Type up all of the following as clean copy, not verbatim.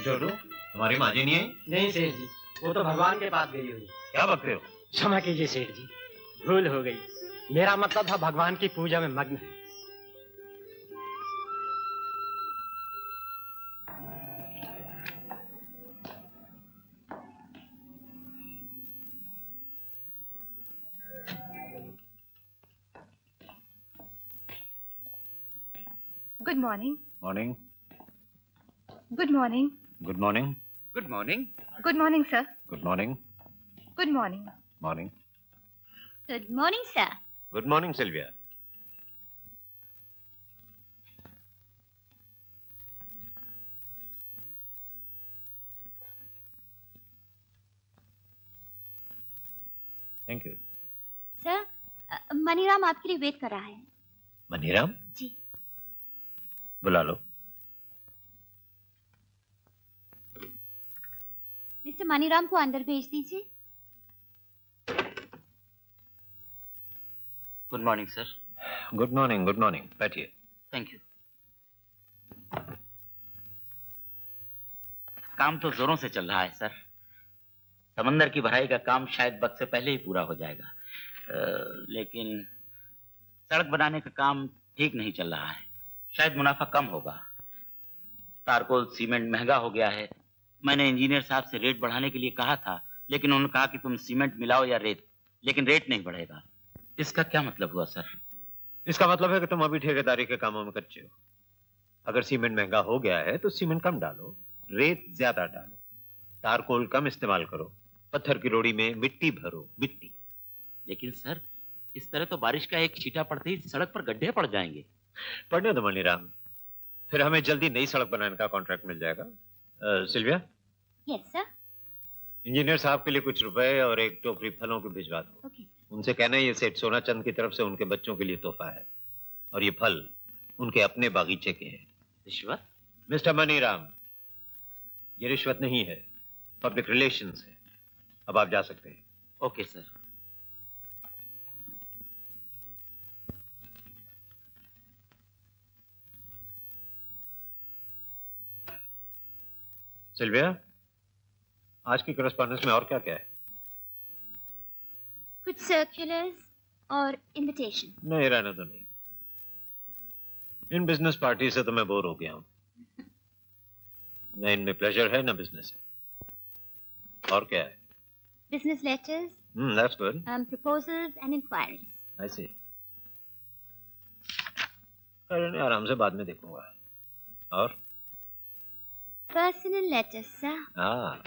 छोटू, तुम्हारी माँ जी नहीं आई? नहीं सेठ जी, वो तो भगवान के पास गई हुई। क्या बकते हो? क्षमा कीजिए सेठ जी, भूल हो गई। मेरा मतलब था भगवान की पूजा में मग्न है। Good morning. Morning. Good morning. Good morning. Good morning. Good morning, sir. Good morning. Good morning. Morning. Good morning, sir. Good morning Silvia. Thank you. Sir, Maniram आपके लिए वेट कर रहा है। मनीराम? जी। बुला लो। मिस्टर मनीराम को अंदर भेज दीजिए। Good morning sir. Good morning, good morning. बैठिए। Thank you. काम तो जोरों से चल रहा है सर। समंदर की भराई का काम शायद वक्त से पहले ही पूरा हो जाएगा, लेकिन सड़क बनाने का काम ठीक नहीं चल रहा है। शायद मुनाफा कम होगा। तारकोल सीमेंट महंगा हो गया है। मैंने इंजीनियर साहब से रेट बढ़ाने के लिए कहा था, लेकिन उन्होंने कहा कि तुम सीमेंट मिलाओ या रेत, लेकिन रेट नहीं बढ़ेगा। इसका क्या मतलब हुआ सर? इसका मतलब है कि तुम अभी ठेकेदारी के कामों में कच्चे हो। अगर सीमेंट महंगा हो गया है तो सीमेंट कम डालो, रेत ज्यादा डालो, तारकोल कम इस्तेमाल करो, पत्थर की रोड़ी में मिट्टी भरो, मिट्टी। लेकिन सर, इस तरह तो बारिश का एक छींटा पड़ते ही सड़क पर गड्ढे पड़ जाएंगे। पढ़ने दो मनीराम, फिर हमें जल्दी नई सड़क बनाने का कॉन्ट्रैक्ट मिल जाएगा। सिल्विया? Yes sir. इंजीनियर साहब के लिए कुछ रुपए और एक टोकरी फलों की भिजवा दो। ओके। उनसे कहना ये सेठ सोनाचंद की तरफ से उनके बच्चों के लिए तोहफा है, और ये फल उनके अपने बागीचे के हैं। रिश्वत? मिस्टर मनीराम, ये रिश्वत नहीं है, पब्लिक रिलेशंस है। अब आप जा सकते हैं। Okay sir. सिल्विया, आज की करस्पॉन्डेंस में और क्या क्या है? कुछ सर्कुलर्स और इनविटेशन। नहीं, रहने दो। नहीं, इन बिजनेस पार्टी से तो मैं बोर हो गया हूं। न इनमें प्लेजर है, न बिजनेस है। और क्या है? Business letters, that's good. Proposals and inquiries. I see. अरे नहीं, आराम से बाद में देखूंगा। और पर्सनल लेटर्स सर। हाँ,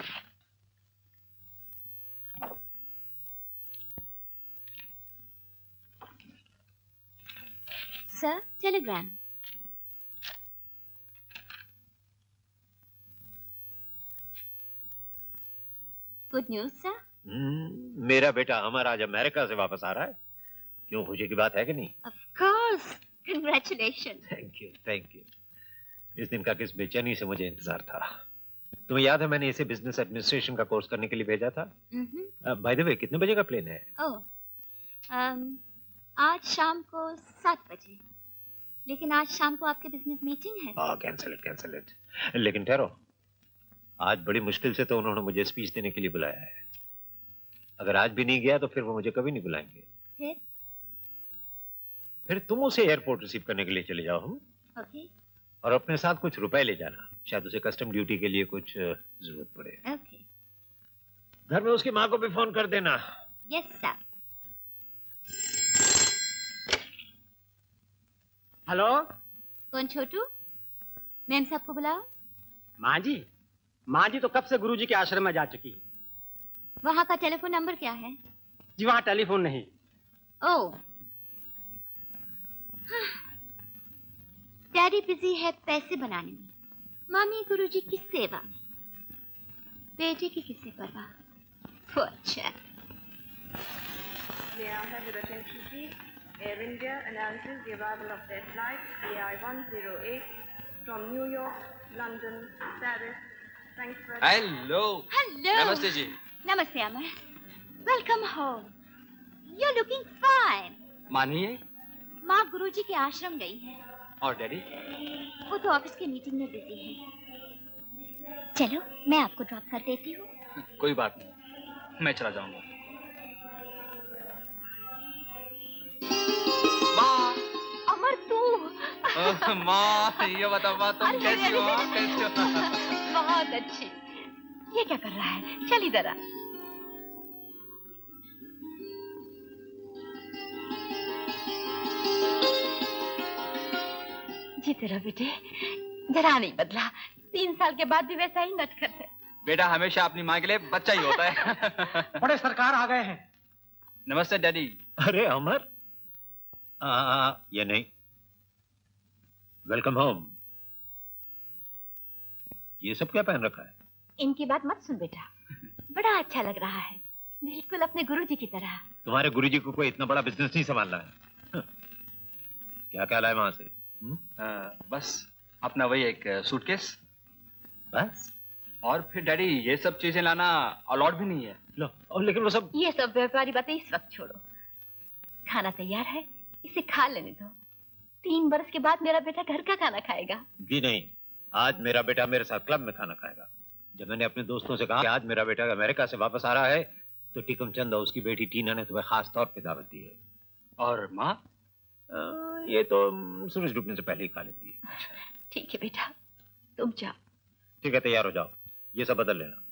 sir, telegram. Good news sir. मेरा बेटा अमर आज अमेरिका से वापस आ रहा है। क्यों, खुशी की बात है कि नहीं? Of course, congratulation. Thank you, thank you. इस दिन का किस बेचैनी से मुझे इंतजार था। तुम्हें याद है मैंने इसे बिजनेस एडमिनिस्ट्रेशन का कोर्स करने के लिए भेजा था? बाय द वे, कितने बजे का प्लेन है? आज शाम को 7 बजे। लेकिन आज शाम को आपके बिजनेस मीटिंग है। Cancel it, cancel it. लेकिन ठहरो, आज बड़ी मुश्किल से तो उन्होंने मुझे स्पीच देने के लिए बुलाया है। अगर आज भी नहीं गया तो फिर वो मुझे कभी नहीं बुलाएंगे। फिर तुम उसे एयरपोर्ट रिसीव करने के लिए चले जाओ। हम ओके। और अपने साथ कुछ रुपए ले जाना, शायद उसे कस्टम ड्यूटी के लिए कुछ जरूरत पड़े। ओके। घर में उसकी माँ को भी फोन कर देना। Yes sir. हेलो। कौन छोटू? मैम साहब को बुलाओ। माँ जी? माँ जी तो कब से गुरुजी के आश्रम में जा चुकी है। वहाँ का टेलीफोन नंबर क्या है? जी वहाँ टेलीफोन नहीं। ओह, डैडी बिजी है पैसे बनाने में, मामी गुरुजी की सेवा में, बेटे की किससे परवाह। अच्छा। May I have your attention, please? Air India announces the arrival of their flight AI-108 from New York, London, Paris, Frankfurt. Hello. Hello. नमस्ते जी। नमस्ते Amar. Welcome home. You looking fine. मानिए। माँ गुरुजी के आश्रम गई है। और डैडी? वो तो ऑफिस के मीटिंग में बिजी है। चलो मैं आपको ड्रॉप कर देती हूँ। कोई बात नहीं, मैं चला जाऊंगा। माँ, अमर तू माँ ये बताओ माँ, तुम अरे, कैसी हो? अरे, कैसी हो? बहुत अच्छी। ये क्या कर रहा है? चल इधर आ। जीते रहो बेटे, जरा नहीं बदला। 3 साल के बाद भी वैसा ही नटखट है। बेटा हमेशा अपनी माँ के लिए बच्चा ही होता है। बड़े सरकार आ गए हैं। नमस्ते डैडी। अरे अमर, ये नहीं। Welcome home. ये सब क्या पहन रखा है? इनकी बात मत सुन बेटा, बड़ा अच्छा लग रहा है, बिल्कुल अपने गुरुजी की तरह। तुम्हारे गुरुजी को कोई इतना बड़ा बिजनेस नहीं संभालना है। क्या क्या लाए वहां से? बस अपना वही एक सूटकेस, बस? और फिर डैडी ये सब चीजें लाना अलाउड भी नहीं है। लो, और लेकिन वो सब ये सब व्यापारी बातें इस वक्त छोड़ो। खाना तैयार है, इसे खा लेने दो। 3 बरस के बाद मेरा बेटा घर का खाना खाएगा। जी नहीं, आज मेरा बेटा मेरे साथ क्लब में खाना खाएगा। जब मैंने अपने दोस्तों से कहा कि आज मेरा बेटा अमेरिका से वापस आ रहा है, तो टिकम चंद और उसकी बेटी टीना ने तुम्हें खास तौर पे दावत दी है। और माँ? ये तो सूरज डूबने से पहले ही खा लेती है। ठीक है बेटा, तुम जाओ। ठीक है, तैयार हो जाओ, ये सब बदल लेना।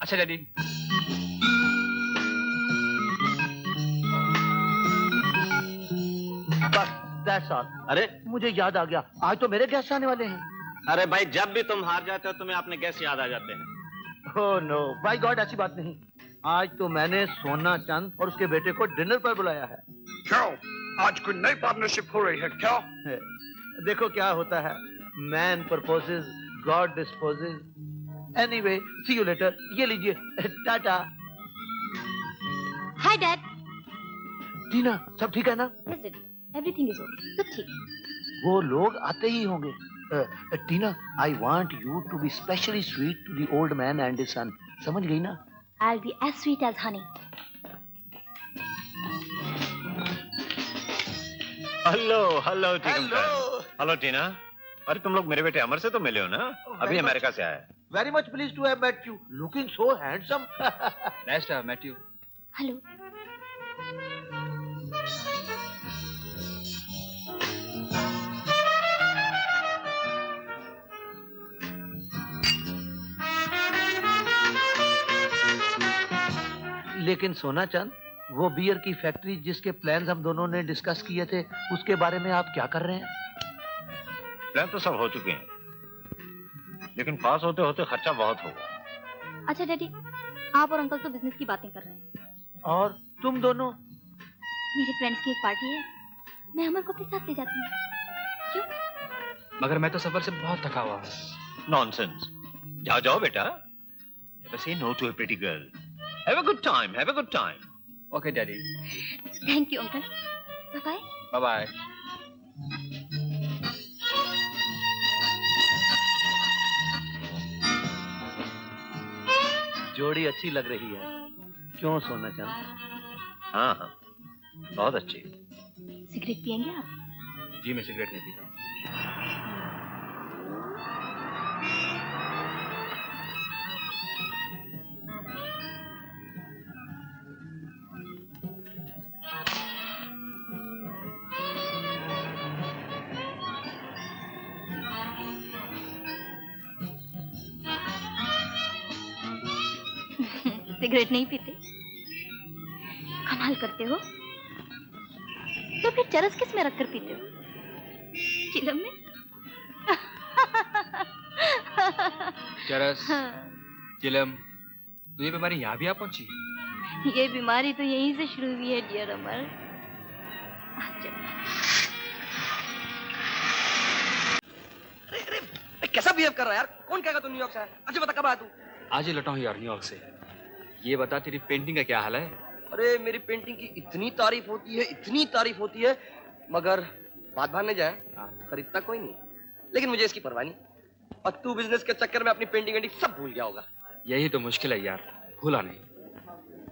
अच्छा डैडी। बस दैट्स ऑल। अरे मुझे याद आ गया, आज तो मेरे गेस्ट आने वाले हैं। अरे भाई, जब भी तुम हार जाते हो तुम्हें अपने गेस्ट याद आ जाते हैं। ओह नो, बाय गॉड ऐसी बात नहीं। आज तो मैंने सोना चंद और उसके बेटे को डिनर पर बुलाया है। क्यों? आज कोई नई पार्टनरशिप हो रही है क्या? देखो क्या होता है, man proposes, God disposes. Anyway, see you later. ये लीजिए, टाटा। Hi dad. टीना, सब ठीक है ना? Yes daddy, everything is okay, सब ठीक। वो लोग आते ही होंगे। Tina, I want you to be specially sweet to the old man and his son. समझ गई ना? I will be as sweet as honey. Hello hello Tikam Chand. Hello Tina. अरे तुम लोग मेरे बेटे अमर से तो मिले हो ना? अभी अमेरिका से आया है। Very much please to have met you, looking so handsome. Nice to have met you. Hello. लेकिन सोना चंद, वो बियर की फैक्ट्री जिसके प्लान्स हम दोनों ने डिस्कस किए थे, उसके बारे में आप क्या कर रहे हैं? प्लान तो सब हो चुके हैं, लेकिन पास होते होते खर्चा बहुत होगा। अच्छा डैडी, आप और अंकल तो बिजनेस की बातें कर रहे हैं, और तुम दोनों? मेरे फ्रेंड्स की एक पार्टी है, मैं अमर को अपने साथ ले जाती हूँ। क्यों? मगर मैं तो सफर से बहुत थका हुआ हूँ। नॉनसेंस। जाओ जाओ बेटा। Never say no to a pretty girl. Have a good time. Have a good time. Okay daddy. Thank you uncle. Bye bye. Bye bye. जोड़ी अच्छी लग रही है, क्यों सोना चंद? हाँ हाँ, बहुत अच्छी। सिगरेट पियेंगे आप? जी मैं सिगरेट नहीं पीता। सिगरेट नहीं पीते? कमाल करते हो। तो फिर चरस किस में रखकर पीते हो? चिलम में? चरस, चिलम, तो ये बीमारी यहाँ भी आ पहुंची? ये बीमारी तो यहीं से शुरू हुई है डियर अमर। कैसा बिहेव कर रहा है यार? कौन कहेगा तू न्यूयॉर्क से आया? अच्छा बता कब आया तू? आज ही लौटा हूँ यार न्यूयॉर्क से। ये बता तेरी पेंटिंग का क्या हाल है? अरे मेरी पेंटिंग की इतनी तारीफ होती है, इतनी तारीफ होती है, मगर बात मानने जाए खरीदता कोई नहीं। लेकिन मुझे इसकी परवाह नहीं, और तू बिजनेस के चक्कर में अपनी पेंटिंग सब भूल गया होगा। यही तो मुश्किल है यार, भूला नहीं।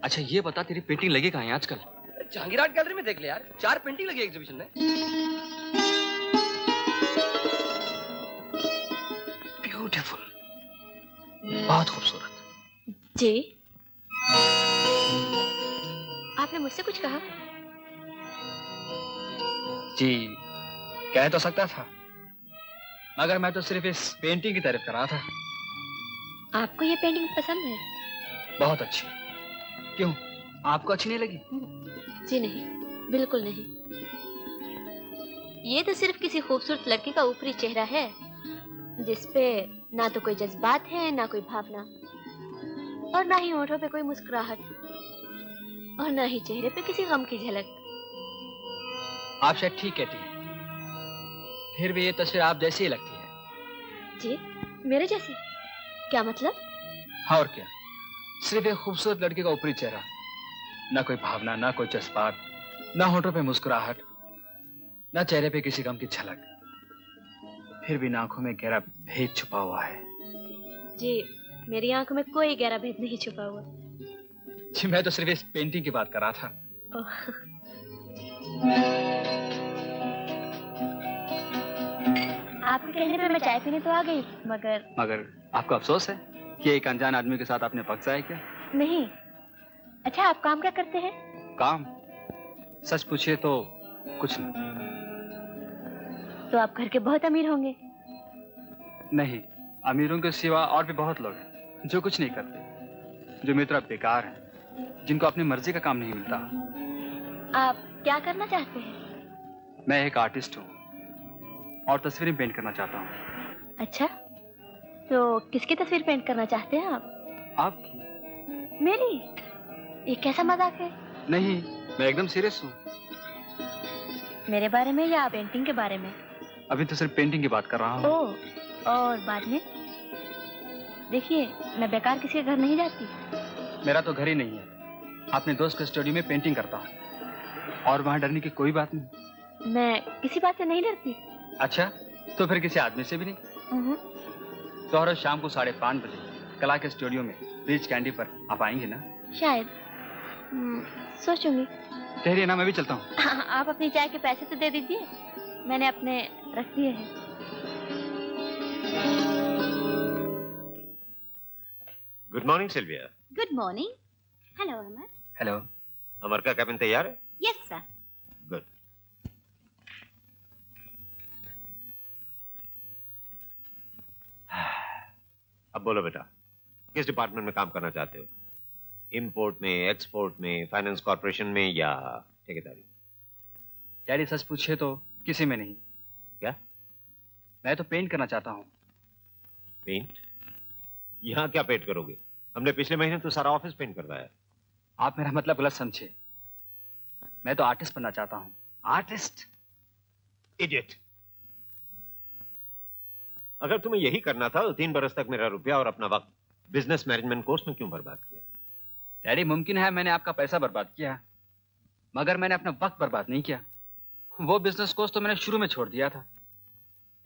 अच्छा ये बता तेरी पेंटिंग लगी कहाँ है आजकल? जहांगीर आर्ट गैलरी में देख ले यार, 4 पेंटिंग लगी एग्जीबिशन में। ब्यूटीफुल, बहुत खूबसूरत। जी, आपने मुझसे कुछ कहा? जी, कह तो सकता था, मगर मैं तो सिर्फ इस पेंटिंग की तारीफ कर रहा था। आपको ये पेंटिंग पसंद है? बहुत अच्छी। क्यों, आपको अच्छी नहीं लगी? जी नहीं, बिल्कुल नहीं। ये तो सिर्फ किसी खूबसूरत लड़की का ऊपरी चेहरा है, जिसपे ना तो कोई जज्बात है, ना कोई भावना, और ना ही होठों पे कोई मुस्कुराहट, और ना ही चेहरे पे किसी गम की झलक। आप शायद ठीक कहती हैं, फिर भी ये तस्वीर आप जैसी ही लगती है। जी, मेरे जैसी? क्या मतलब? और क्या, सिर्फ एक खूबसूरत लड़की का ऊपरी चेहरा, ना कोई भावना, ना कोई जज्बात, ना होठों पे मुस्कुराहट, ना चेहरे पे किसी गम की झलक, फिर भी आंखों में गहरा भेद छुपा हुआ है। जी, मेरी आंखों में कोई गहरा भेद नहीं छुपा हुआ। जी, मैं तो सिर्फ इस पेंटिंग की बात कर रहा था। आपके कहने पे मैं चाय पीने तो आ गई, मगर आपको अफसोस है कि एक अनजान आदमी के साथ आपने वक्त जाया क्या? नहीं। अच्छा, आप काम क्या करते हैं? काम? सच पूछिए तो कुछ नहीं। तो आप घर के बहुत अमीर होंगे। नहीं, अमीरों के सिवा और भी बहुत लोग हैं जो कुछ नहीं करते, जो मेरी तरह बेकार हैं, जिनको अपनी मर्जी का काम नहीं मिलता। आप क्या करना चाहते हैं? मैं एक आर्टिस्ट हूँ और तस्वीरें पेंट करना चाहता हूँ। अच्छा, तो किसकी तस्वीर पेंट करना चाहते हैं आप? आपकी? मेरी? ये कैसा मजाक है? नहीं, मैं एकदम सीरियस हूँ। मेरे बारे में या पेंटिंग के बारे में? अभी तो सिर्फ पेंटिंग की बात कर रहा हूँ। ओह, और बाद में? देखिए, मैं बेकार किसी के घर नहीं जाती। मेरा तो घर ही नहीं है, अपने दोस्त के स्टूडियो में पेंटिंग करता हूँ, और वहाँ डरने की कोई बात नहीं। मैं किसी बात से नहीं डरती। अच्छा, तो फिर किसी आदमी से भी नहीं? तो हर रोज शाम को 5:30 बजे कला के स्टूडियो में रिच कैंडी पर आप आएंगे ना? शायद। सोचूंगी। ठहरिए ना, मैं भी चलता हूँ। आप अपनी चाय के पैसे तो दे दीजिए, मैंने अपने रख दिए हैं। Good morning Sylvia. Good morning. Hello Amar. Hello. Amar का कैबिन तैयार है? Yes sir. गुड। अब बोलो बेटा, किस डिपार्टमेंट में काम करना चाहते हो? इंपोर्ट में, एक्सपोर्ट में, फाइनेंस कॉर्पोरेशन में या ठेकेदारी? डैडी, सच पूछे तो किसी में नहीं। क्या? मैं तो पेंट करना चाहता हूँ। पेंट? यहाँ क्या पेंट करोगे? हमने पिछले महीने तो सारा ऑफिस पेंट करवाया। आप मेरा मतलब गलत समझे, मैं तो आर्टिस्ट बनना चाहता हूँ। आर्टिस्ट? इडियट। अगर तुम्हें यही करना था तो 3 बरस तक मेरा रुपया और अपना वक्त बिजनेस मैनेजमेंट कोर्स में क्यों बर्बाद किया? डैडी, मुमकिन है मैंने आपका पैसा बर्बाद किया, मगर मैंने अपना वक्त बर्बाद नहीं किया। वो बिजनेस कोर्स तो मैंने शुरू में छोड़ दिया था।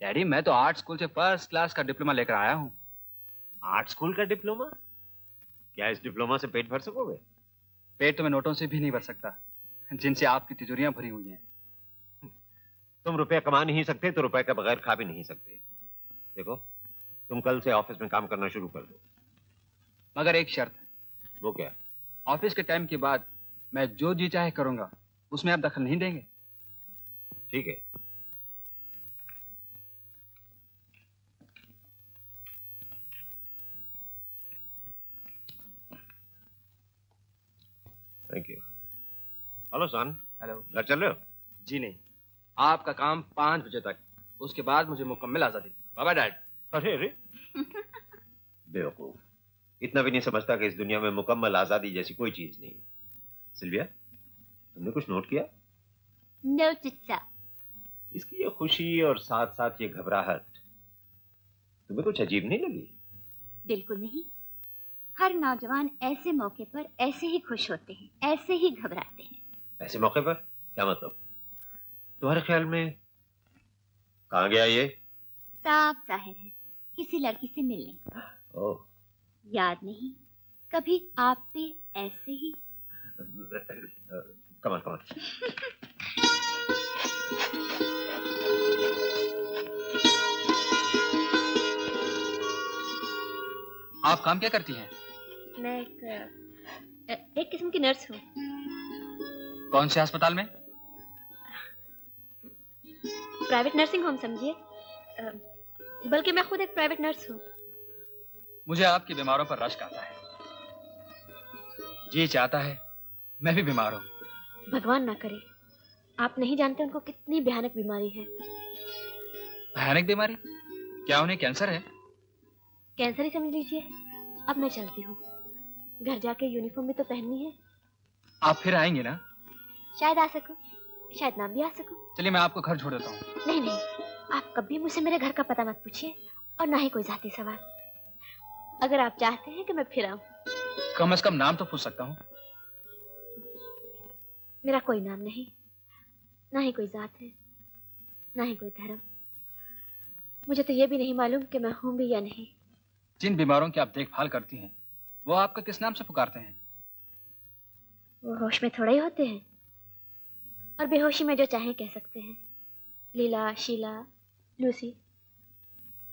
डैडी, मैं तो आर्ट स्कूल से फर्स्ट क्लास का डिप्लोमा लेकर आया हूँ। आर्ट स्कूल का डिप्लोमा? क्या इस डिप्लोमा से पेट भर सकोगे? पेट तो मैं नोटों से भी नहीं भर सकता, जिनसे आपकी तिजोरियां भरी हुई हैं। तुम रुपया कमा नहीं सकते तो रुपए के बगैर खा भी नहीं सकते। देखो, तुम कल से ऑफिस में काम करना शुरू कर दो, मगर एक शर्त है। वो क्या? ऑफिस के टाइम के बाद मैं जो जी चाहे करूंगा, उसमें आप दखल नहीं देंगे? ठीक है। Thank you. Hello son. Hello. घर चल रहे हो? जी नहीं, आपका काम 5 बजे तक, उसके बाद मुझे मुकम्मल आजादी। बाबा डैड। अरे अरे बेवकूफ, इतना भी नहीं समझता कि इस दुनिया में मुकम्मल आजादी जैसी कोई चीज नहीं। सिल्विया, तुमने कुछ नोट किया? नो चिच्चा। इसकी ये खुशी और साथ साथ ये घबराहट तुम्हें कुछ अजीब नहीं लगी? बिल्कुल नहीं। हर नौजवान ऐसे मौके पर ऐसे ही खुश होते हैं, ऐसे ही घबराते हैं। ऐसे मौके पर? क्या मतलब? तुम्हारे ख्याल में कहाँ गया ये? साफ जाहिर है, किसी लड़की से मिलने। ओह, याद नहीं कभी आप पे ऐसे ही? कमल कमल। आप काम क्या करती हैं? मैं एक किस्म की नर्स हूँ। कौन से अस्पताल में? प्राइवेट नर्सिंग होम समझिए। बल्कि मैं खुद एक प्राइवेट नर्स हूँ। मुझे आपकी बीमारों पर रश्क आता है। जी चाहता है मैं भी बीमार हूँ। भगवान ना करे। आप नहीं जानते उनको कितनी भयानक बीमारी है। भयानक बीमारी? क्या उन्हें कैंसर है? कैंसर ही समझ लीजिए। अब मैं चलती हूँ, घर जाके यूनिफॉर्म भी तो पहननी है। आप फिर आएंगे ना? शायद आ सकूं, शायद ना भी आ सकूं। चलिए मैं आपको घर छोड़ देता हूँ। नहीं नहीं, आप कभी मुझसे मेरे घर का पता मत पूछिए और ना ही कोई जाती सवाल। अगर आप चाहते हैं कि मैं फिर आऊं। कम से कम नाम तो पूछ सकता हूँ। मेरा कोई नाम नहीं, ना ही कोई जात है, ना ही कोई धर्म। मुझे तो ये भी नहीं मालूम कि मैं हूं भी या नहीं। जिन बीमारों की आप देखभाल करती हैं वो आपका किस नाम से पुकारते हैं? वो होश में थोड़ा ही होते हैं और बेहोशी में जो चाहे कह सकते हैं। लीला, शीला, लूसी,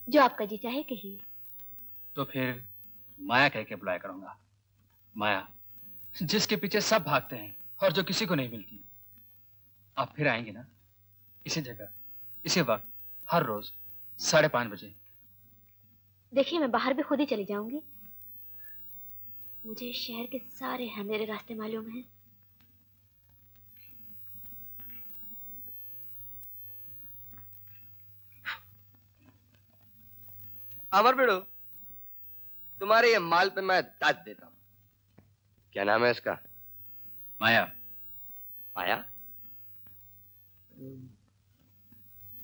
जो आपका जी चाहे कहिए। तो फिर माया कह के बुलाया करूंगा। माया, जिसके पीछे सब भागते हैं और जो किसी को नहीं मिलती। आप फिर आएंगे ना? इसी जगह, इसी वक्त, हर रोज 5:30 बजे। देखिए मैं बाहर भी खुद ही चली जाऊंगी। मुझे शहर के सारे अंधेरे रास्ते मालूम हैं। अमर बेड़ो, तुम्हारे ये माल पे मैं दाद देता हूँ। क्या नाम है इसका? माया। माया?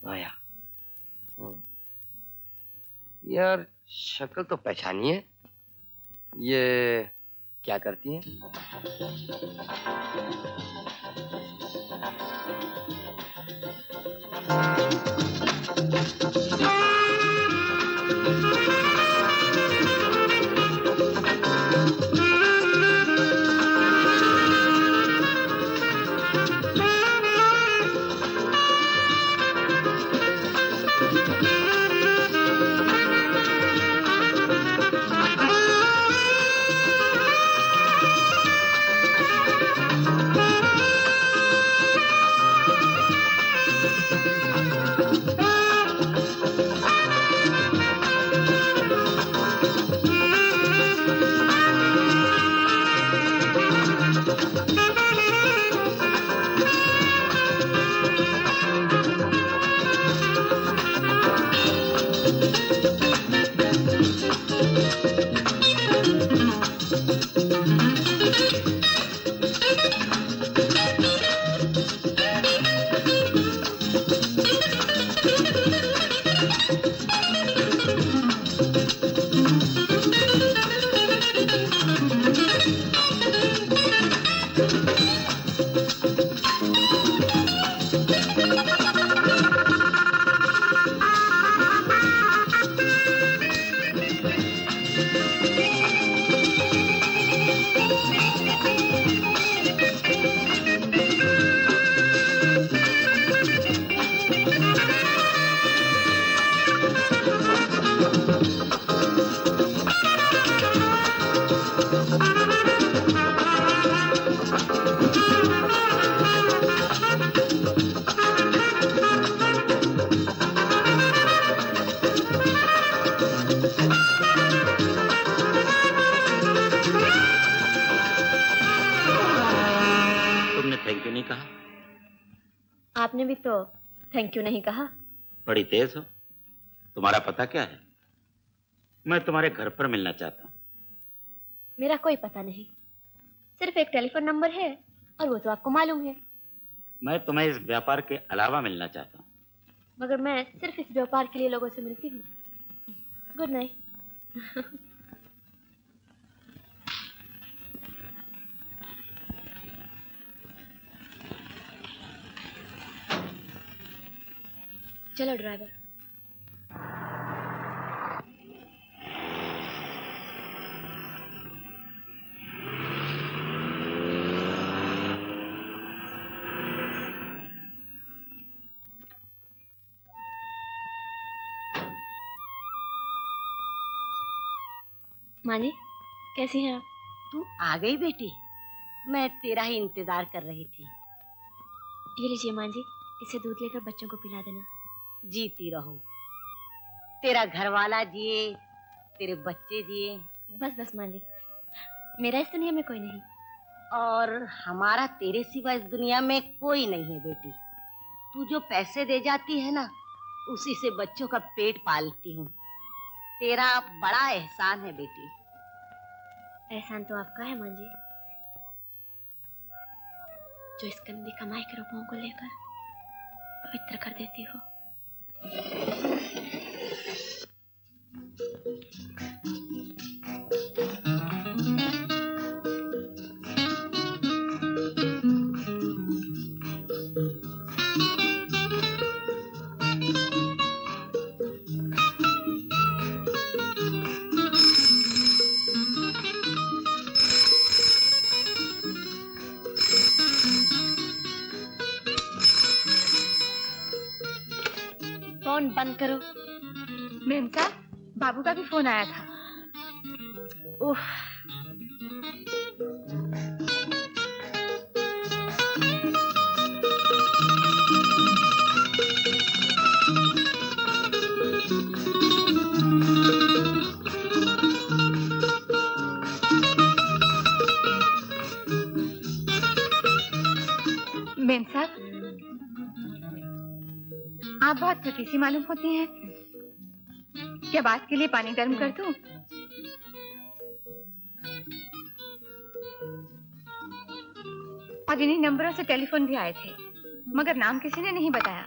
माया। यार शक्ल तो पहचानी है। ये क्या करती है? आपने भी तो थैंक यू नहीं कहा। बड़ी तेज हो। तुम्हारा पता क्या है? मैं तुम्हारे घर पर मिलना चाहता हूँ। मेरा कोई पता नहीं, सिर्फ एक टेलीफोन नंबर है और वो तो आपको मालूम है। मैं तुम्हें इस व्यापार के अलावा मिलना चाहता हूँ। मगर मैं सिर्फ इस व्यापार के लिए लोगों से मिलती हूँ। Good night. चलो ड्राइवर। माँ जी, कैसी हैं आप? तू आ गई बेटी, मैं तेरा ही इंतजार कर रही थी। ये लीजिए माँ जी, इसे दूध लेकर बच्चों को पिला देना। जीती रहो, तेरा घर वाला जिए, तेरे बच्चे जिए। बस बस माँ जी, मेरा इस दुनिया में कोई नहीं। और हमारा तेरे सिवा इस दुनिया में कोई नहीं है बेटी। तू जो पैसे दे जाती है ना, उसी से बच्चों का पेट पालती हूँ। तेरा बड़ा एहसान है बेटी। एहसान तो आपका है माँ जी, जो इस गंदी कमाई के रुपयों को लेकर पवित्र कर देती हो। फोन बंद करो। मैम साहब, बाबू का भी फोन आया था। उफ, मैम साहब, आप बहुत थकी सी मालूम होती हैं। क्या बात के लिए पानी गर्म कर दूं? और इन्हीं नंबरों से टेलीफोन भी आए थे, मगर नाम किसी ने नहीं बताया।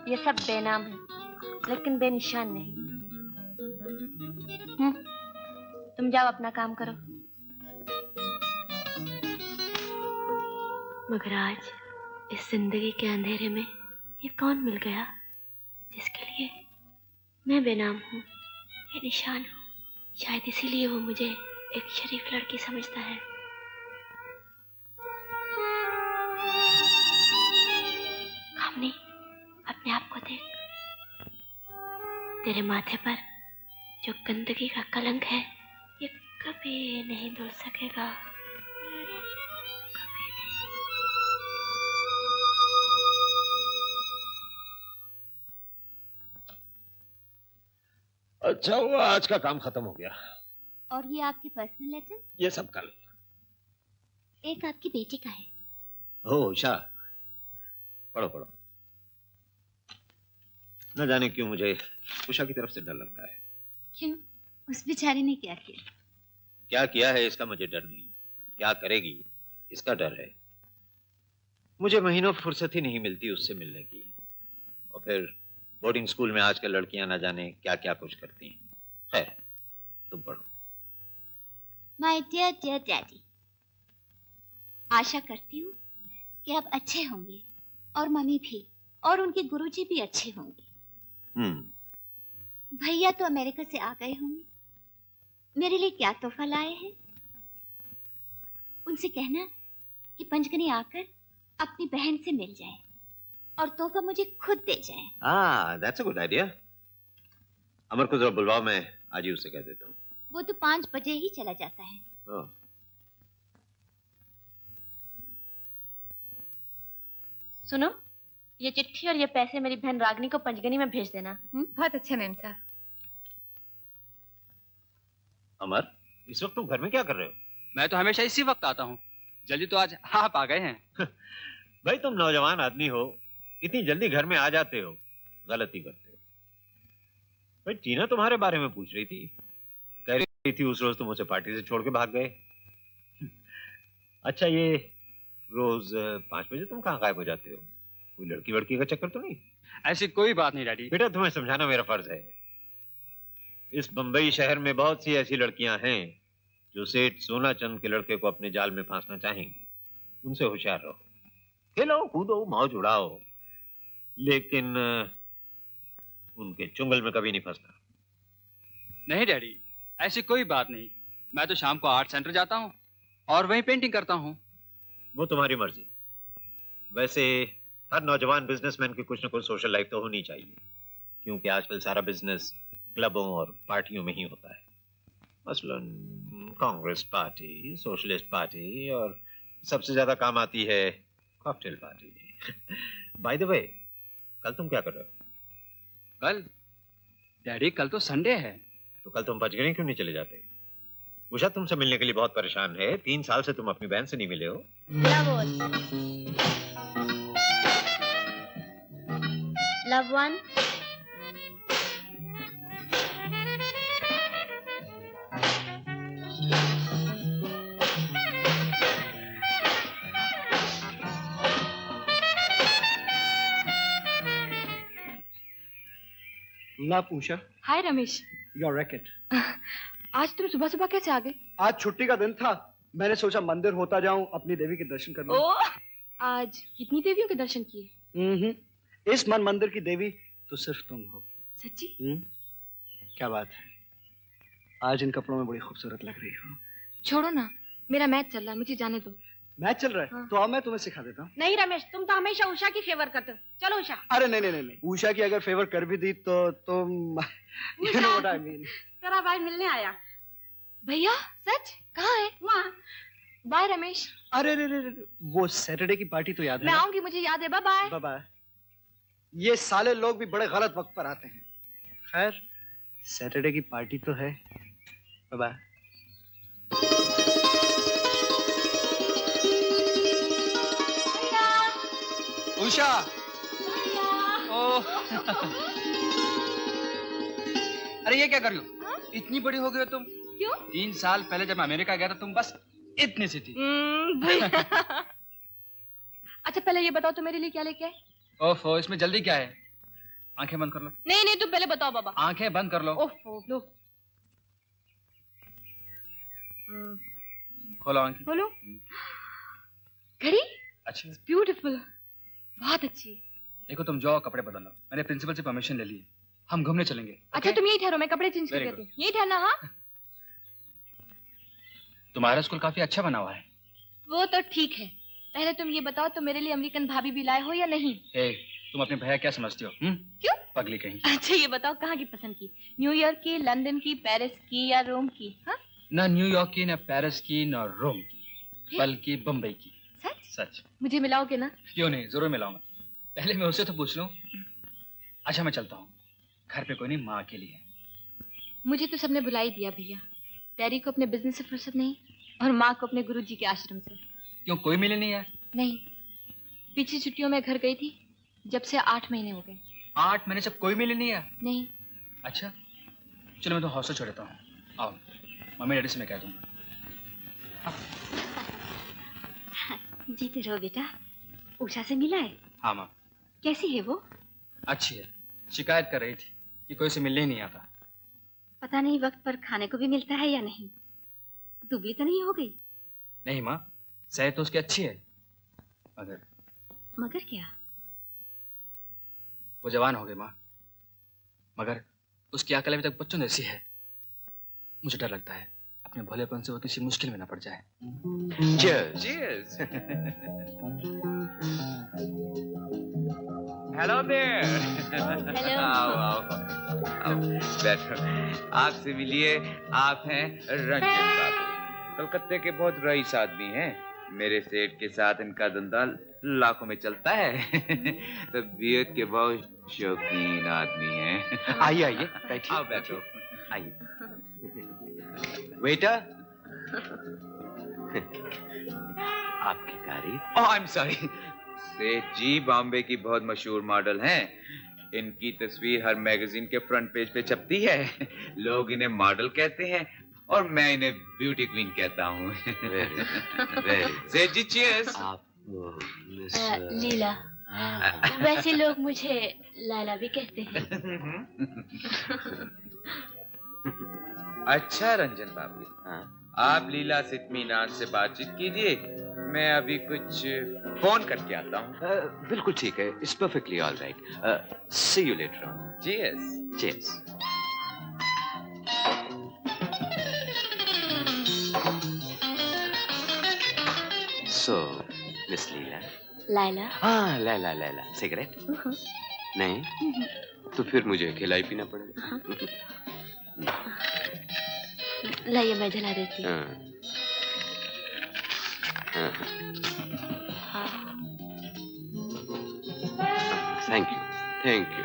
ये सब बेनाम है, लेकिन बेनिशान नहीं। तुम जाओ अपना काम करो। मगर आज इस जिंदगी के अंधेरे में ये कौन मिल गया जिसके लिए मैं बेनाम हूँ, बेनिशान हूँ। शायद इसीलिए वो मुझे एक शरीफ लड़की समझता है। कामनी, अपने आप को देख। तेरे माथे पर जो गंदगी का कलंक है, ये कभी नहीं धुल सकेगा। अच्छा हुआ आज का काम खत्म हो गया। और ये आपकी पर्सनल लेटर? ये सब कल। एक आपकी बेटी का है। हो उषा, पढ़ो पढ़ो। न जाने क्यों मुझे उषा की तरफ से डर लगता है। क्यों? उस बेचारी ने क्या किया? क्या किया है इसका मुझे डर नहीं, क्या करेगी इसका डर है। मुझे महीनों फुर्सत ही नहीं मिलती उससे मिलने की। और फिर बोर्डिंग स्कूल में आजकल लड़कियां न जाने क्या क्या कुछ करती हैं। खैर, तुम पढ़ो। माय डियर डियर डैडी, आशा करती हूँ कि आप अच्छे होंगे और मम्मी भी, और उनके गुरुजी भी अच्छे होंगे। भैया तो अमेरिका से आ गए होंगे। मेरे लिए क्या तोहफा लाए हैं? उनसे कहना कि पंचगनी आकर अपनी बहन से मिल जाए और तोहफा मुझे खुद दे जाए। That's a good idea. Amar को जरा बुलवाओ, मैं आज ही उससे कह देता हूँ। वो तो 5 बजे ही चला जाता है। सुनो, ये चिट्ठी और ये पैसे मेरी बहन रागनी को पंचगनी में भेज देना। बहुत अच्छा मैम साहब। अमर, इस वक्त तुम घर में क्या कर रहे हो? मैं तो हमेशा इसी वक्त आता हूँ, जल्दी तो आज आप आ गए हैं। भाई तुम नौजवान आदमी हो, इतनी जल्दी घर में आ जाते हो, गलती करते हो। भाई टीना तुम्हारे बारे में पूछ रही थी, कह रही थी उस रोज तुम उसे पार्टी से छोड़ के भाग गए। अच्छा, ये रोज 5 बजे तुम कहाँ गायब हो जाते हो? कोई लड़की वड़की का चक्कर तो नहीं? ऐसी कोई बात नहीं डैडी। बेटा, तुम्हें समझाना मेरा फर्ज है। इस बंबई शहर में बहुत सी ऐसी लड़कियां हैं जो सेठ सोना चंद के लड़के को अपने जाल में फांसना चाहेंगी। उनसे होशियार रहो, खेलो कूदो मौज उड़ाओ, लेकिन उनके चुंगल में कभी नहीं फंसना। नहीं डैडी, ऐसी कोई बात नहीं। मैं तो शाम को आर्ट सेंटर जाता हूँ और वहीं पेंटिंग करता हूँ। वो तुम्हारी मर्जी। वैसे हर नौजवान बिजनेसमैन की कुछ न कुछ सोशल लाइफ तो होनी चाहिए, क्योंकि आजकल सारा बिजनेस क्लबों और पार्टियों में ही होता है। मसलन कांग्रेस पार्टी, सोशलिस्ट पार्टी, और सबसे ज्यादा काम आती है cocktail party. By the way, कल तुम क्या कर रहे हो? कल? डैडी कल तो संडे है। तो कल तुम पचगढ़ी क्यों नहीं चले जाते? उषा तुमसे मिलने के लिए बहुत परेशान है। 3 साल से तुम अपनी बहन से नहीं मिले हो। क्या बोल? Love one. Love Usha. Hi Ramesh. Your racket. आज तुम सुबह सुबह कैसे आ गए? आज छुट्टी का दिन था, मैंने सोचा मंदिर होता जाऊं, अपनी देवी के दर्शन कर लूं। ओह, आज कितनी देवियों के दर्शन किए? इस मन मंदिर की देवी तो सिर्फ तुम हो। सच्ची? क्या बात है, आज इन कपड़ों में बड़ी खूबसूरत लग रही हो। छोड़ो ना, मेरा मैच चल रहा है, मुझे जाने दो। मैच चल रहा है? हाँ। तो आओ मैं तुम्हें सिखा देता हूँ। नहीं रमेश, तुम तो हमेशा उषा की फेवर करते हो। चलो उषा। अरे नहीं नहीं नहीं नहीं, उषा की अगर फेवर कर भी दी तो तुम you know what I mean। तेरा भाई मिलने आया। भैया सच? कहाँ है? वहाँ। बाय रमेश। अरे रे, वो सैटरडे की पार्टी तो याद है? मैं आऊंगी, मुझे याद है। Bye bye bye. ये साले लोग भी बड़े गलत वक्त पर आते हैं। खैर, सैटरडे की पार्टी तो है। Bye bye. उषा। ओह। अरे ये क्या कर रही हो? इतनी बड़ी हो गई हो तुम। क्यों? 3 साल पहले जब मैं अमेरिका गया था तुम बस इतनी सी थी। अच्छा पहले ये बताओ, तो मेरे लिए क्या लेके आए? ओफो, इसमें जल्दी क्या है? आंखें बंद कर लो। नहीं नहीं, तुम पहले बताओ बाबा। आंखें बंद कर लो। ओफो, लो। खोलो आंखें। खोलो। घड़ी? अच्छी। ब्यूटीफुल, बहुत अच्छी। देखो तुम जाओ, कपड़े बदल लो। मैंने प्रिंसिपल से परमिशन ले ली है, हम घूमने चलेंगे। अच्छा तुम यही ठहरो, मैं कपड़े चेंज करके आती हूँ। यही ठहरना। हाँ। तुम्हारा स्कूल काफी अच्छा बना हुआ है। वो तो ठीक है, पहले तुम ये बताओ, तो मेरे लिए अमेरिकन भाभी भी लाए हो या नहीं? तुम अपने भैया क्या समझती हो? क्यों? पगली कहीं। अच्छा ये बताओ, कहाँ की पसंद की? न्यूयॉर्क की, लंदन की, पेरिस की या रोम की? हाँ? ना न्यूयॉर्क की, ना पेरिस की, ना रोम की, बल्कि बम्बई की। सच? सच। मुझे मिलाओगे ना? क्यों नहीं, जरूर मिलाऊंगा। पहले मैं उससे तो पूछ लूं। अच्छा मैं चलता हूँ, घर पे कोई नहीं, माँ अकेली है। मुझे तो सबने बुला ही दिया भैया। डैडी को अपने बिजनेस से फुर्सत नहीं, और माँ को अपने गुरुजी के आश्रम से। क्यों, कोई मिले नहीं यार? नहीं, पिछली छुट्टियों में घर गई थी, जब से 8 महीने हो गए। 8 महीने से कोई मिले नहीं यार? नहीं। अच्छा चलो, मैं तो हॉस्टल छोड़ देता हूँ। आओ, मम्मी डैडी से मैं कह दूंगा। जीते रहो बेटा। उषा से मिला है? हाँ माँ। कैसी है वो? अच्छी है, शिकायत कर रही थी कि कोई से मिलने ही नहीं आता। पता नहीं वक्त पर खाने को भी मिलता है या नहीं। दुबली तो नहीं हो गई? नहीं माँ, सेहत तो उसकी अच्छी है, मगर क्या? वो जवान हो गई माँ, मगर उसकी अकल अभी तक बच्चों जैसी है। मुझे डर लगता है अपने भोलेपन से वो किसी मुश्किल में ना पड़ जाए। Cheers. Cheers. Hello there. Hello. आओ, बैठो। आपसे मिलिए, आप हैं रंजन बाबू, कलकत्ते के बहुत रईस आदमी हैं। मेरे सेठ के साथ इनका धंधा लाखों में चलता है। तबीयत के बहुत शौकीन आदमी हैं। आइए आइए, बैठिए। आओ बैठो, आइए। वेटर, आपकी तारीफ। ओह आई एम सॉरी। सेठ जी बॉम्बे की बहुत मशहूर मॉडल हैं। इनकी तस्वीर हर मैगजीन के फ्रंट पेज पे छपती है। लोग इन्हें मॉडल कहते हैं और मैं इन्हें ब्यूटी क्वीन कहता हूँ। सेठ जी चीयर्स। लीला। वैसे लोग मुझे लाला भी कहते हैं। अच्छा रंजन बाबू, आप लीला से इत्मीनान से बातचीत कीजिए, मैं अभी कुछ फोन करके आता हूँ। बिल्कुल ठीक है, it's perfectly all right. See you later on. Cheers. Cheers. So miss Leela. Lala. हाँ लैला लैला। सिगरेट? नहीं तो फिर मुझे खिलाई पीना पड़ेगा। लाइए मैं जला देती हूँ। Thank you, thank you.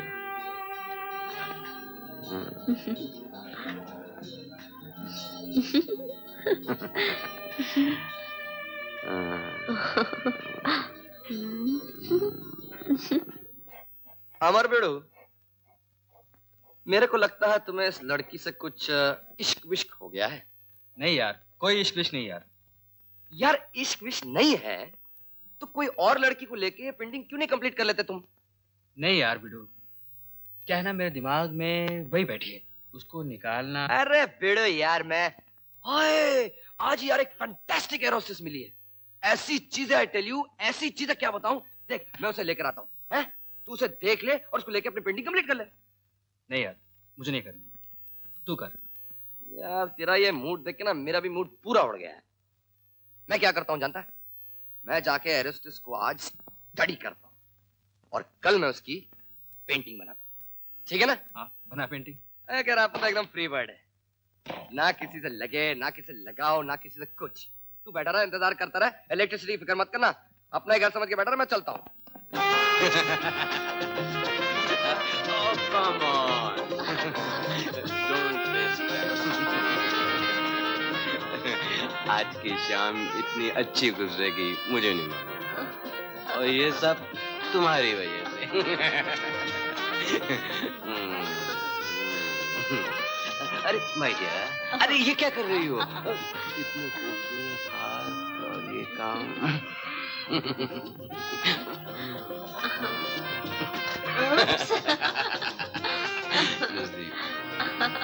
Amar बेड़ू, मेरे को लगता है तुम्हें इस लड़की से कुछ इश्क विश्क हो गया है। नहीं यार, कोई इश्क विश्क नहीं यार। यार इश्क विश्क नहीं है तो कोई और लड़की को लेके ये पेंटिंग क्यों नहीं कंप्लीट कर लेते तुम? नहीं यार बिडू, क्या है ना, मेरे दिमाग में वही बैठी है, उसको निकालना। अरे बेड़ो यार, मैं हाय आज यार एक फैंटास्टिक एरोसिस मिली है। ऐसी चीजें आई टेल यू, ऐसी चीजें क्या बताऊं। देख मैं उसे लेकर आता हूँ, हैं? तू उसे देख ले और उसको लेके अपनी पेंटिंग कंप्लीट कर ले। नहीं यार, मुझे नहीं करनी, तू कर। यार तेरा ये मूड देख के ना मेरा भी मूड पूरा उड़ गया है। मैं क्या करता हूँ जानता है? मैं जाके एरोस्टिस को आज स्टडी करता हूँ और कल मैं उसकी पेंटिंग बनाता हूँ, ठीक है ना? हाँ बना पेंटिंग। अगर आप तो एकदम फ्री बर्ड है, ना किसी से लगे ना किसी से लगाओ ना किसी से कुछ। तू बैठा रहा, इंतजार करता रहा, इलेक्ट्रिसिटी फिक्र मत करना, अपना ही घर समझ के बैठा रहा, मैं चलता हूँ। Oh, come on. Don't be stressed. आज की शाम इतनी अच्छी गुजरेगी मुझे नहीं मालूम, और ये सब तुम्हारी वजह से। अरे माय डियर, अरे ये क्या कर रही हो? इतने खूबसूरत हाथ और ये काम। नजदीक नजदीक।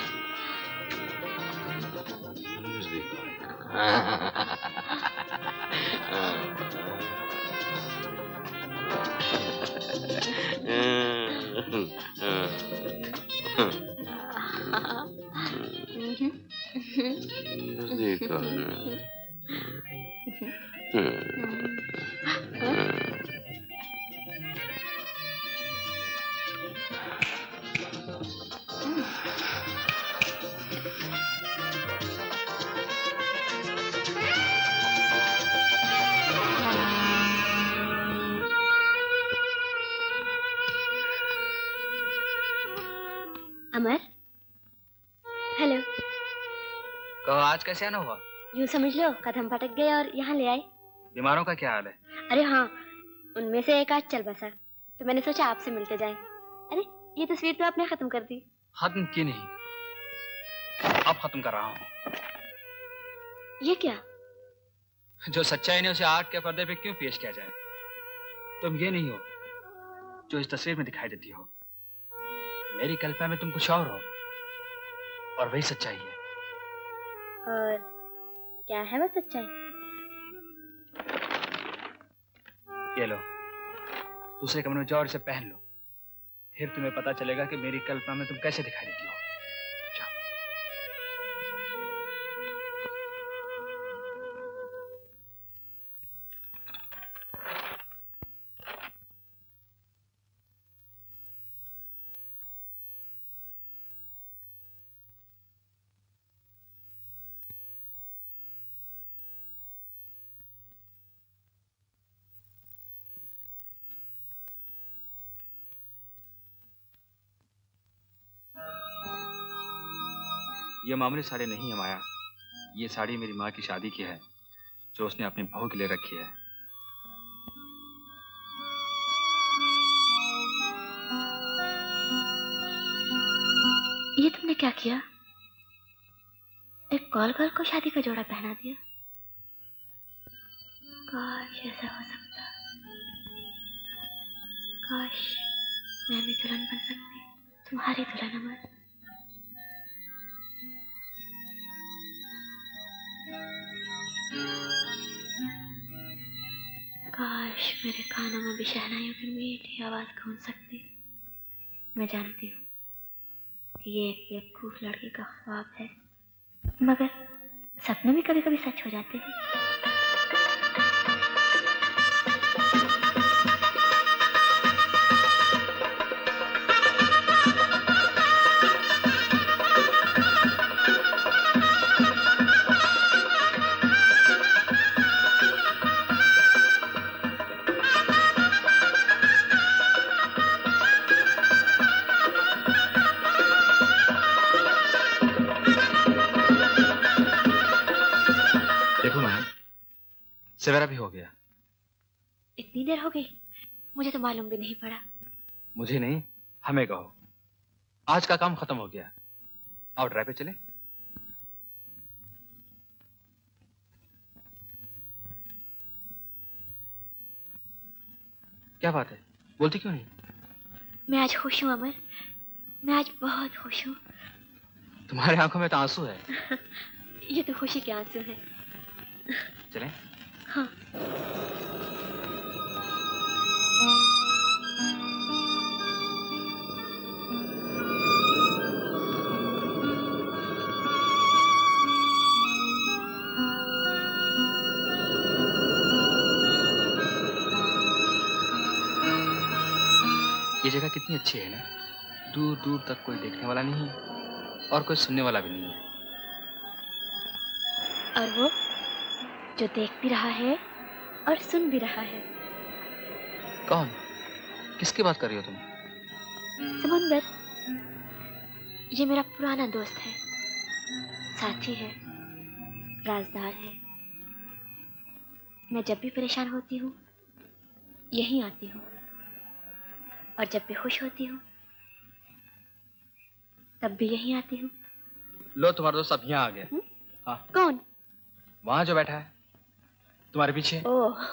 नजदीक आना। अमर, हेलो। कहो आज कैसे आना हुआ? यूं समझ लो कदम भटक गए और यहाँ ले आए। बीमारों का क्या हाल है? अरे हाँ, उनमें से एक आज चल बसा, तो मैंने सोचा आपसे मिलते जाएं। अरे ये तस्वीर तो आपने खत्म कर दी। खत्म की नहीं, अब खत्म कर रहा हूँ। ये क्या? जो सच्चाई नहीं उसे आग के पर्दे पे क्यों पेश किया जाए? तुम ये नहीं हो जो इस तस्वीर में दिखाई देती हो। मेरी कल्पना में तुम कुछ और हो, और वही सच्चाई है। और क्या है वो सच्चाई? ये लो, दूसरे कमरे में जाओ और इसे पहन लो, फिर तुम्हें पता चलेगा कि मेरी कल्पना में तुम कैसे दिखाई देती हो। ये मामूली साड़ी नहीं है माया, ये साड़ी मेरी माँ की शादी की है, जो उसने अपनी बहू के लिए रखी है। ये तुमने क्या किया? एक कॉल गर्ल को शादी का जोड़ा पहना दिया। काश ऐसा हो सकता, काश मैं भी दुल्हन बन सकती, तुम्हारी दुल्हन अमर। काश मेरे कानों में भी शहनाइयों की मीठी आवाज गूंज सकती। मैं जानती हूँ कि ये एक बेवकूफ लड़की का ख्वाब है, मगर सपने भी कभी कभी सच हो जाते हैं। सवेरा भी हो गया। इतनी देर हो गई, मुझे तो मालूम भी नहीं पड़ा। मुझे नहीं, हमें कहो। आज का काम खत्म हो गया। आओ ड्राइव पे चले। क्या बात है, बोलती क्यों नहीं? मैं आज खुश हूँ अमर, मैं आज बहुत खुश हूँ। तुम्हारे आंखों में तो आंसू है। ये तो खुशी के आंसू है। चलें? हाँ। ये जगह कितनी अच्छी है ना। दूर दूर तक कोई देखने वाला नहीं है और कोई सुनने वाला भी नहीं है। और वो जो देख भी रहा है और सुन भी रहा है। कौन? किसकी बात कर रही हो तुम? समुंदर। ये मेरा पुराना दोस्त है, साथी है, राजदार है। मैं जब भी परेशान होती हूँ यहीं आती हूँ, और जब भी खुश होती हूँ तब भी यहीं आती हूँ। लो तुम्हारा दोस्त अब यहाँ आ गया। हाँ। कौन? वहां जो बैठा है तुम्हारे पीछे। ओह।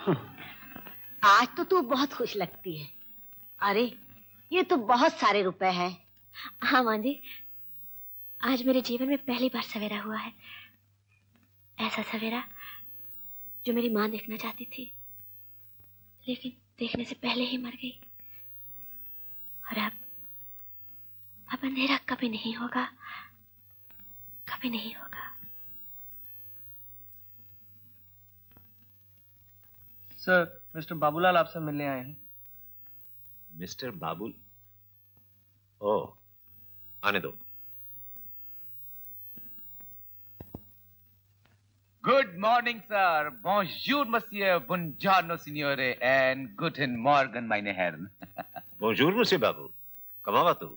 आज तो तू बहुत खुश लगती है। अरे ये तो बहुत सारे रुपए हैं। हाँ माँ जी, आज मेरे जीवन में पहली बार सवेरा हुआ है। ऐसा सवेरा जो मेरी माँ देखना चाहती थी, लेकिन देखने से पहले ही मर गई। और अब अंधेरा कभी नहीं होगा, कभी नहीं होगा। सर, मिस्टर बाबूलाल आपसे मिलने आए हैं। मिस्टर बाबूल? ओह, आने दो। Good morning, sir. Bonjour, monsieur. Buongiorno, signore. And guten Morgen, meine Herren. Bonjour, monsieur बाबू। कमावा तू।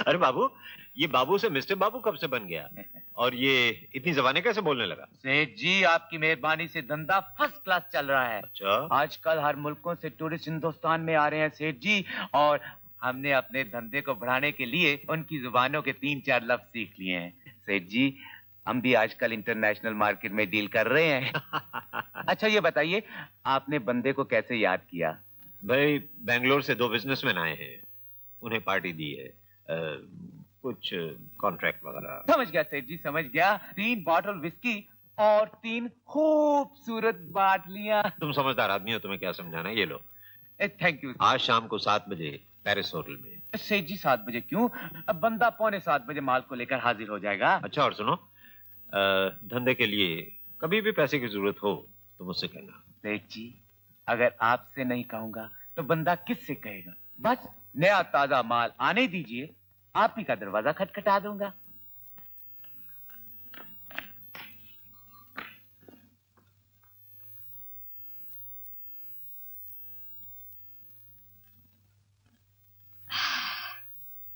अरे बाबू, ये बाबू से मिस्टर बाबू कब से बन गया? और ये इतनी ज़बानें कैसे बोलने लगा? सेठ जी, आपकी मेहरबानी से धंधा फर्स्ट क्लास चल रहा है। अच्छा। आजकल हर मुल्कों से टूरिस्ट हिंदुस्तान में आ रहे हैं सेठ जी, और हमने अपने धंधे को बढ़ाने के लिए उनकी जुबानों के 3-4 लफ्ज सीख लिए हैं। सेठ जी, हम भी आजकल इंटरनेशनल मार्केट में डील कर रहे हैं। अच्छा ये बताइए, आपने बंदे को कैसे याद किया? भाई, बेंगलोर से 2 बिजनेसमैन आए हैं, उन्हें पार्टी दी है, कुछ कॉन्ट्रैक्ट वगैरह। समझ गया सेठ जी, समझ गया। 3 बॉटल विस्की और 3 खूबसूरत बाटलियां। तुम समझदार आदमी हो, तुम्हें क्या समझाना है, ये लो। Thank you. आज शाम को 7 बजे पेरिस होटल में। सेठ जी 7 बजे क्यों? अब बंदा 6:45 बजे माल को लेकर हाजिर हो जाएगा। अच्छा, और सुनो, धंधे के लिए कभी भी पैसे की जरूरत हो तो मुझसे कहना। सेठ जी, अगर आपसे नहीं कहूंगा तो बंदा किससे कहेगा? बस नया ताजा माल आने दीजिए, आप ही का दरवाजा खटखटा दूंगा।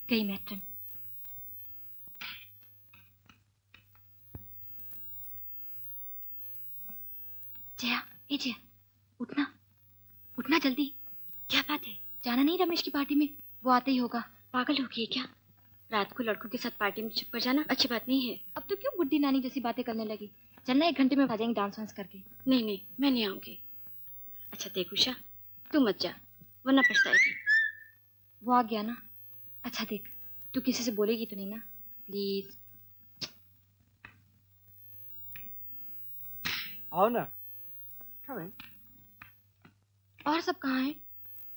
गई मैट्रन। जया, ए जया, उठना, उठना जल्दी। क्या बात है? जाना नहीं रमेश की पार्टी में? वो आते ही होगा। पागल हो गई क्या? रात को लड़कों के साथ पार्टी में छुप कर जाना अच्छी बात नहीं है। अब तो क्यों बुड्ढी नानी जैसी बातें करने लगी? चलना, 1 घंटे में आ जाएंगे डांस वांस करके। नहीं नहीं, मैं नहीं आऊंगी। अच्छा देख उषा, तू मत जा वरना पछताएगी। वो आ गया ना। अच्छा देख, तू किसी से बोलेगी तो नहीं ना? प्लीज। आओ ना। और सब कहाँ हैं?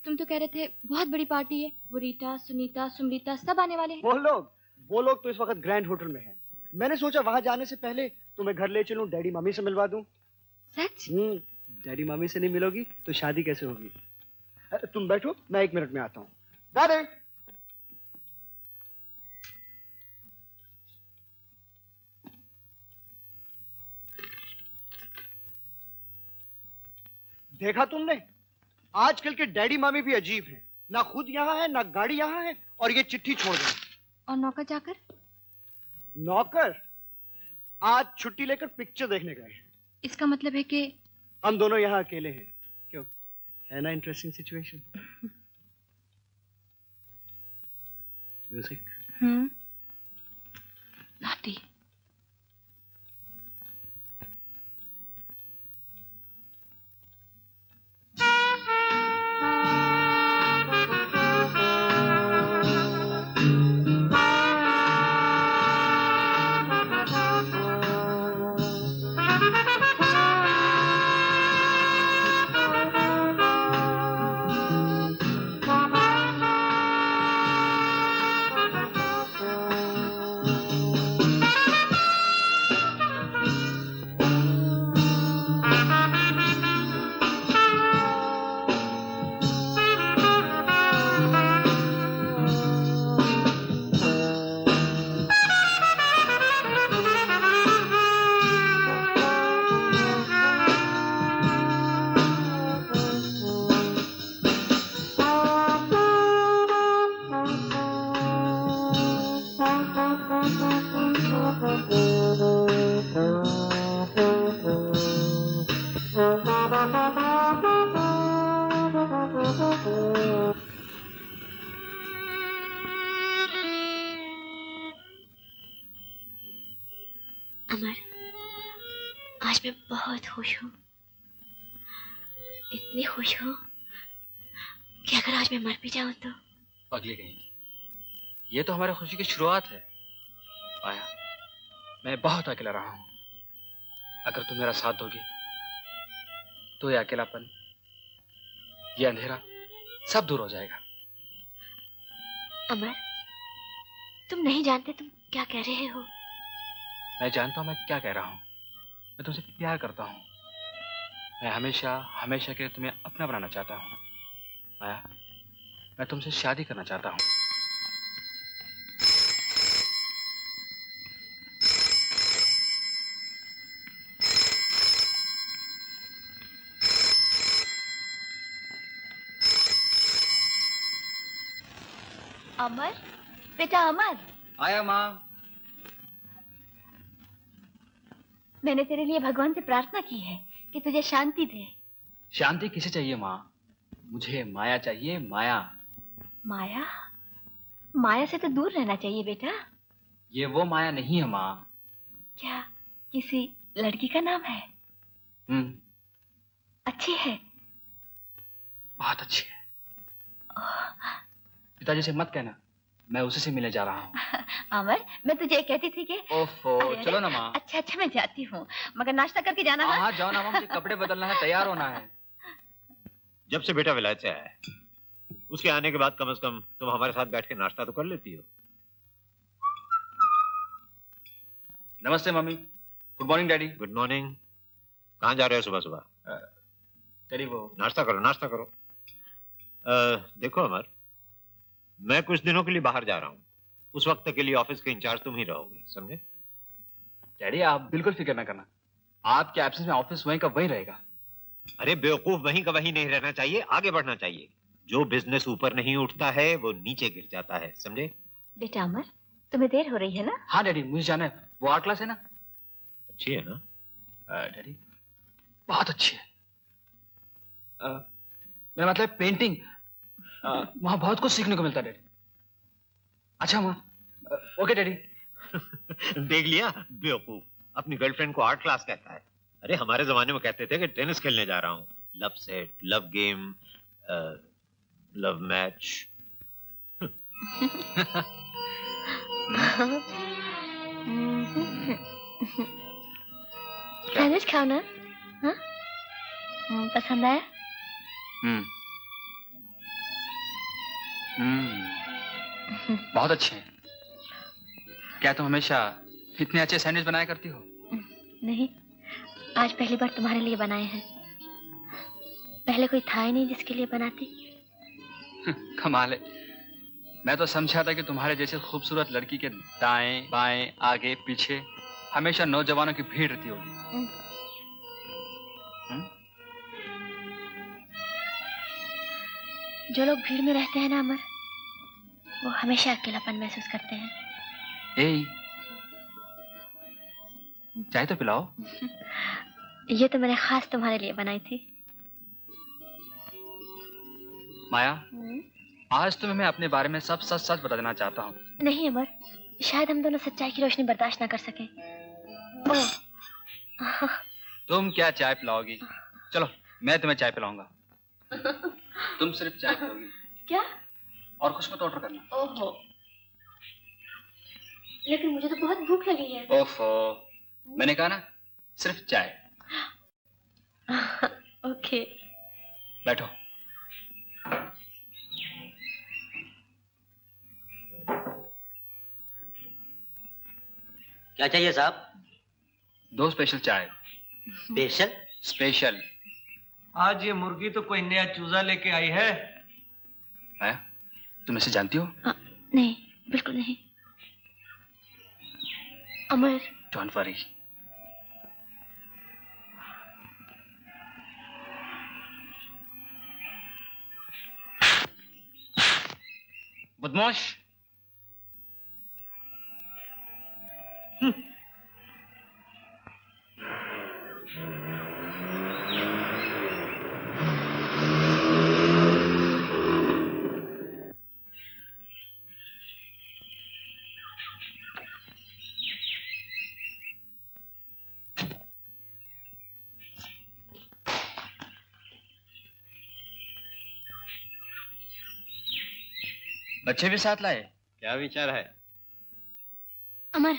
तुम तो कह रहे थे बहुत बड़ी पार्टी है, वो रीटा, सुनीता, सुमरीता सब आने वाले हैं। वो लोग तो इस वक्त ग्रैंड होटल में हैं। मैंने सोचा वहां जाने से पहले तुम्हें घर ले चलूं, डैडी मम्मी से मिलवा दूं। सच? डैडी मम्मी से नहीं मिलोगी तो शादी कैसे होगी? तुम बैठो, मैं 1 मिनट में आता हूँ। दादी, देखा तुमने? आजकल के डैडी मम्मी भी अजीब हैं। ना खुद यहाँ है, ना गाड़ी यहाँ है, और ये चिट्ठी छोड़ गए। और नौकर चाकर? नौकर आज छुट्टी लेकर पिक्चर देखने गए हैं। इसका मतलब है कि हम दोनों यहाँ अकेले हैं। क्यों, है ना इंटरेस्टिंग सिचुएशन? म्यूजिक। नाती। आज मैं बहुत खुश हूँ, इतनी खुश हूँ कि अगर आज मैं मर भी जाऊँ तो। पगली गई, ये तो हमारी खुशी की शुरुआत है। आया, मैं बहुत अकेला रहा हूँ। अगर तुम मेरा साथ दोगी तो ये अकेलापन, ये अंधेरा सब दूर हो जाएगा। अमर, तुम नहीं जानते तुम क्या कह रहे हो। मैं जानता हूँ मैं क्या कह रहा हूँ। मैं तुमसे प्यार करता हूँ। मैं हमेशा हमेशा के लिए तुम्हें अपना बनाना चाहता हूँ। आया, मैं तुमसे शादी करना चाहता हूँ। अमर, बेटा अमर। आया माँ। मैंने तेरे लिए भगवान से प्रार्थना की है कि तुझे शांति दे। शांति किसे चाहिए माँ? मुझे माया चाहिए, माया। माया? माया से तो दूर रहना चाहिए बेटा। ये वो माया नहीं है माँ। क्या किसी लड़की का नाम है? अच्छी है? बहुत अच्छी है। पिताजी से मत कहना, मैं उसी से मिलने जा रहा हूँ। अमर, मैं तुझे कहती थी कि ओफो, चलो ना माँ। अच्छा अच्छा, मैं जाती हूँ, मगर नाश्ता करके जाना। हाँ जाओ ना माँ, मुझे कपड़े बदलना है, तैयार होना है। जब से बेटा विलायत से आया है, उसके आने के बाद कम से कम तुम हमारे साथ बैठ के नाश्ता तो कर लेती हो। नमस्ते mummy. Good morning daddy. Good morning. कहाँ जा रहे हो सुबह सुबह? डैडी वो नाश्ता करो, नाश्ता करो। देखो अमर, मैं कुछ दिनों के लिए बाहर जा रहा हूँ। उस वक्त के लिए ऑफिस के इंचार्ज तुम ही रहोगे, समझे? डैडी आप बिल्कुल फिक्र न करना, आपके एब्सेंस में ऑफिस वहीं का वहीं रहेगा। अरे बेवकूफ, वहीं का वहीं नहीं रहना चाहिए, आगे बढ़ना चाहिए। जो बिजनेस ऊपर नहीं उठता है वो नीचे गिर जाता है, समझे? बेटा अमर, तुम्हें देर हो रही है ना? हाँ डैडी, मुझे जाना है। वो आर्ट क्लास है ना? अच्छी है ना? डैडी बहुत अच्छी है। मेरा मतलब पेंटिंग, वहां बहुत कुछ सीखने को मिलता है डैडी। अच्छा माँ, ओके डैडी। देख लिया बेवकूफ, अपनी गर्लफ्रेंड को आर्ट क्लास कहता है। अरे हमारे जमाने में कहते थे कि टेनिस खेलने जा रहा हूँ। Love set, love game, love match. Sandwich खाओ ना। हाँ? पसंद आया? बहुत अच्छे हैं। क्या तुम हमेशा इतने अच्छे सैंडविच बनाया करती हो? नहीं, आज पहली बार तुम्हारे लिए बनाए हैं। पहले कोई था ही नहीं जिसके लिए बनाती। कमाल है। मैं तो समझा था कि तुम्हारे जैसे खूबसूरत लड़की के दाएं बाएं आगे पीछे हमेशा नौजवानों की भीड़ रहती होगी। जो लोग भीड़ में रहते हैं ना अमर, वो हमेशा अकेलापन महसूस करते हैं। ए, चाय तो पिलाओ। ये तो मैंने खास तुम्हारे लिए बनाई थी। माया, आज तुम्हें मैं अपने बारे में सब सच सच बता देना चाहता हूँ। नहीं अमर, शायद हम दोनों सच्चाई की रोशनी बर्दाश्त ना कर सके। तुम क्या चाय पिलाओगी? चलो मैं तुम्हें चाय पिलाऊंगा। तुम सिर्फ चाय पिलाओगी। क्या? और कुछ मत ऑर्डर करना। ओहो, लेकिन मुझे तो बहुत भूख लगी है। ओफो, मैंने कहा ना सिर्फ चाय। ओके, बैठो। क्या चाहिए साहब? 2 स्पेशल चाय। स्पेशल? स्पेशल। आज ये मुर्गी तो कोई नया चूजा लेके आई है। तुम इसे जानती हो? नहीं, बिल्कुल नहीं। अमर, डोंट वरी। बदमाश। बच्चे भी साथ लाए? क्या विचार है? अमर,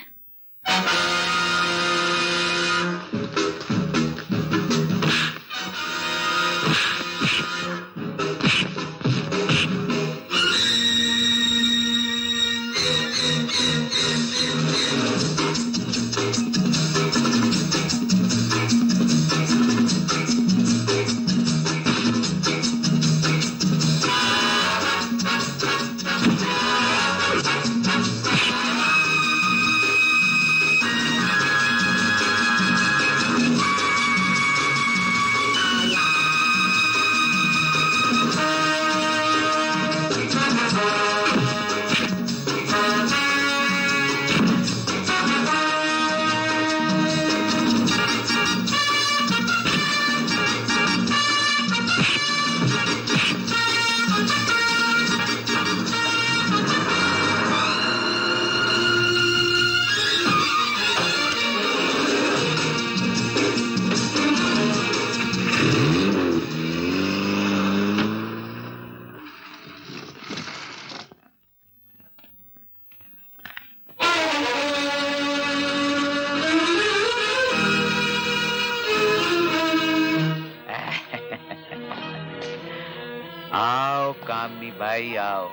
आओ कामनी भाई आओ,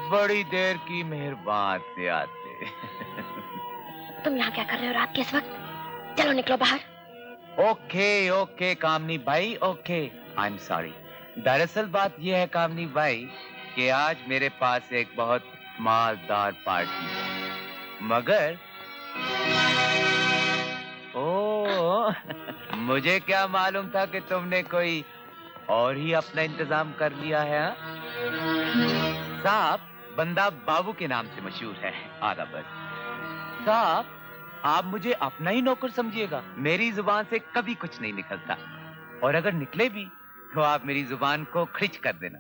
बड़ी देर की मेहरबान से आते। तुम यहाँ क्या कर रहे हो रात के इस वक्त? चलो निकलो बाहर। ओके ओके कामनी भाई ओके, आई एम सॉरी। दरअसल बात यह है कामनी भाई कि आज मेरे पास एक बहुत मालदार पार्टी है, मगर ओ मुझे क्या मालूम था कि तुमने कोई और ही अपना इंतजाम कर लिया है। साहब बंदा बाबू के नाम से मशहूर है, आधा बस। साहब आप मुझे अपना ही नौकर समझिएगा, मेरी जुबान से कभी कुछ नहीं निकलता, और अगर निकले भी तो आप मेरी जुबान को खिंच कर देना।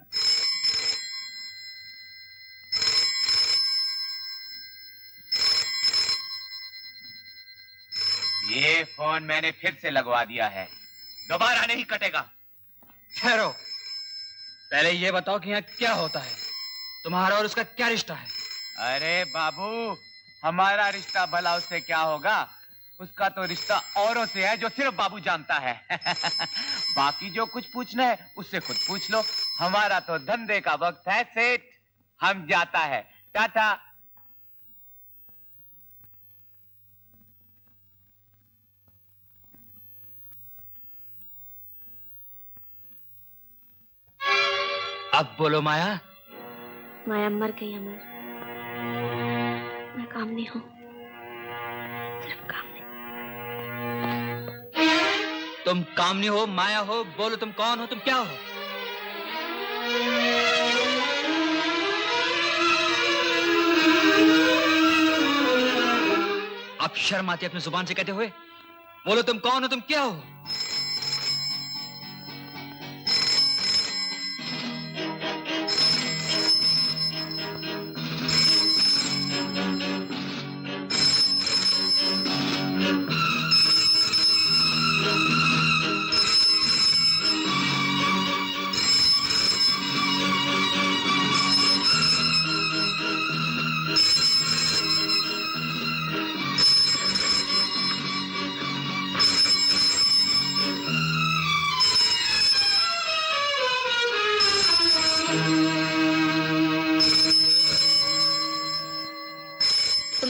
ये फोन मैंने फिर से लगवा दिया है, दोबारा नहीं कटेगा। ठहरो, पहले ये बताओ कि यहाँ क्या होता है, तुम्हारा और उसका क्या रिश्ता है? अरे बाबू, हमारा रिश्ता भला उससे क्या होगा, उसका तो रिश्ता औरों से है जो सिर्फ बाबू जानता है। बाकी जो कुछ पूछना है उससे खुद पूछ लो, हमारा तो धंधे का वक्त है सेठ, हम जाता है, टाटा। अब बोलो माया। माया मर गई अमर, मैं कामनी हूँ, सिर्फ कामनी। तुम कामनी हो, माया हो, बोलो तुम कौन हो, तुम क्या हो? अब शर्म आती है अपनी जुबान से कहते हुए? बोलो तुम कौन हो, तुम क्या हो?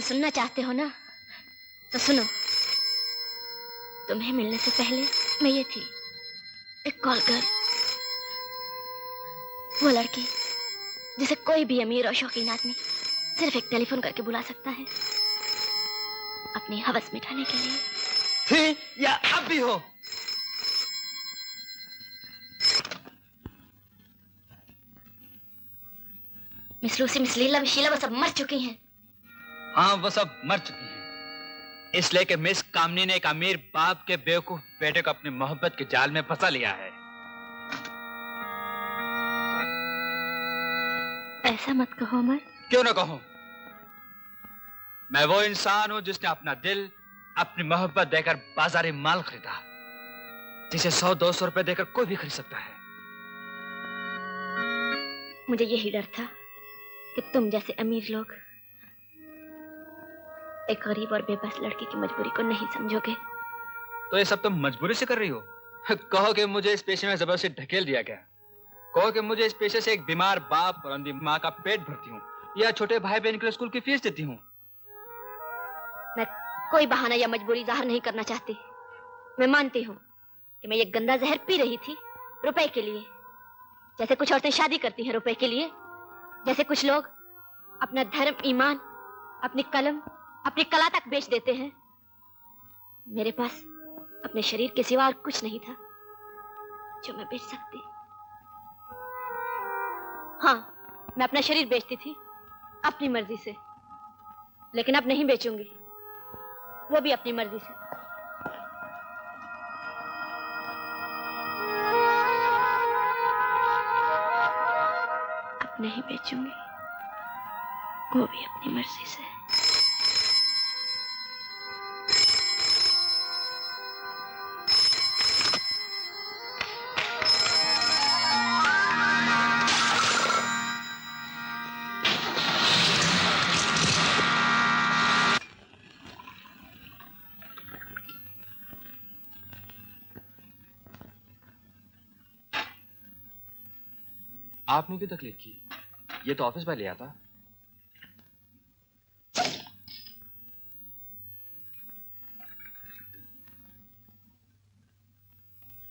सुनना चाहते हो ना, तो सुनो। तुम्हें मिलने से पहले मैं ये थी, एक कॉल गर्ल, वो लड़की जिसे कोई भी अमीर और शौकीन आदमी सिर्फ एक टेलीफोन करके बुला सकता है अपनी हवस मिटाने के लिए। थी या अब भी हो? मिस लूसी, मिस लीला, मिस शीला, वो सब मर चुकी हैं। हाँ, वो सब मर चुकी हैं, इसलिए कि मिस कामनी ने एक अमीर बाप के बेवकूफ बेटे को अपनी मोहब्बत के जाल में फंसा लिया है। ऐसा मत कहो अमर। क्यों ना कहूं? मैं वो इंसान हूं जिसने अपना दिल, अपनी मोहब्बत देकर बाजारी माल खरीदा, जिसे 100-200 रुपए देकर कोई भी खरीद सकता है। मुझे यही डर था कि तुम जैसे अमीर लोग एक गरीब और बेबस लड़की की मजबूरी को नहीं समझोगे। तो ये सब तुम मजबूरी से कर रही हो? कहो कि मुझे इस पेशे में जबरदस्ती ढकेल दिया गया। कहो कि मुझे इस पेशे से एक बीमार बाप और अंधी माँ का पेट भरती हूँ या छोटे भाई बहन के स्कूल की फीस देती हूँ। मैं कोई बहाना या मजबूरी जाहिर नहीं करना चाहती। मैं मानती हूँ कि मैं ये गंदा जहर पी रही थी रुपए के लिए, जैसे कुछ औरतें शादी करती हैं रुपए के लिए, जैसे कुछ लोग अपना धर्म, ईमान, अपनी कलम, अपनी कला तक बेच देते हैं। मेरे पास अपने शरीर के सिवा और कुछ नहीं था जो मैं बेच सकती। हाँ, मैं अपना शरीर बेचती थी अपनी मर्जी से, लेकिन अब नहीं बेचूंगी, वो भी अपनी मर्जी से। अब नहीं बेचूंगी, वो भी अपनी मर्जी से। आपने क्यों तकलीफ की? ये तो ऑफिस में लिया था।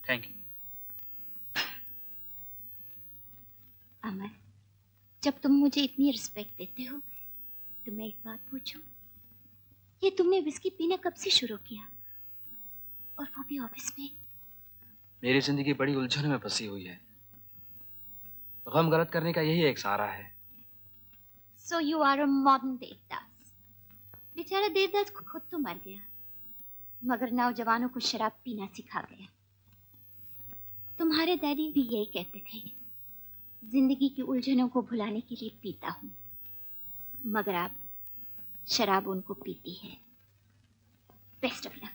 Thank you. अमर, जब तुम मुझे इतनी रिस्पेक्ट देते हो तो मैं एक बात पूछूं? ये तुमने विस्की पीना कब से शुरू किया, और वो भी ऑफिस में? मेरी जिंदगी बड़ी उलझनों में फंसी हुई है। गम गलत करने का यही एक सहारा है। So you are a modern Devdas. बेचारा देवदास खुद तो मर गया, मगर नौजवानों को शराब पीना सिखा गया। तुम्हारे डैडी भी यही कहते थे, जिंदगी की उलझनों को भुलाने के लिए पीता हूँ, मगर अब शराब उनको पीती है। Best of luck.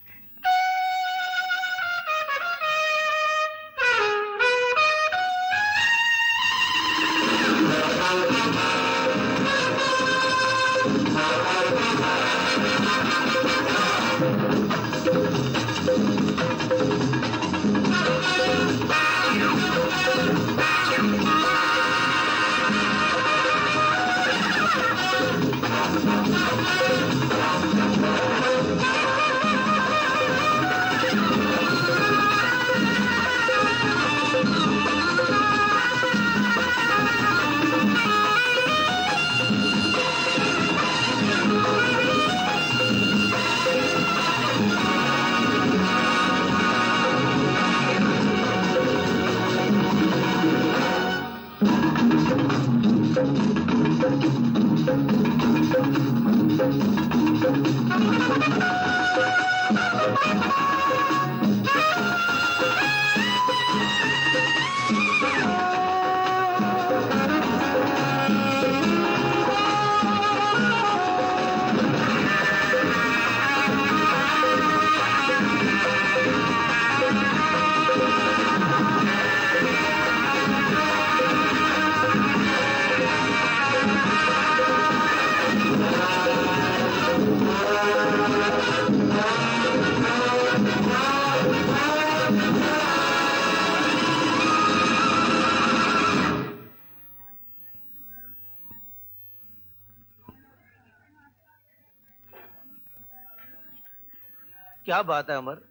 क्या बात है अमर,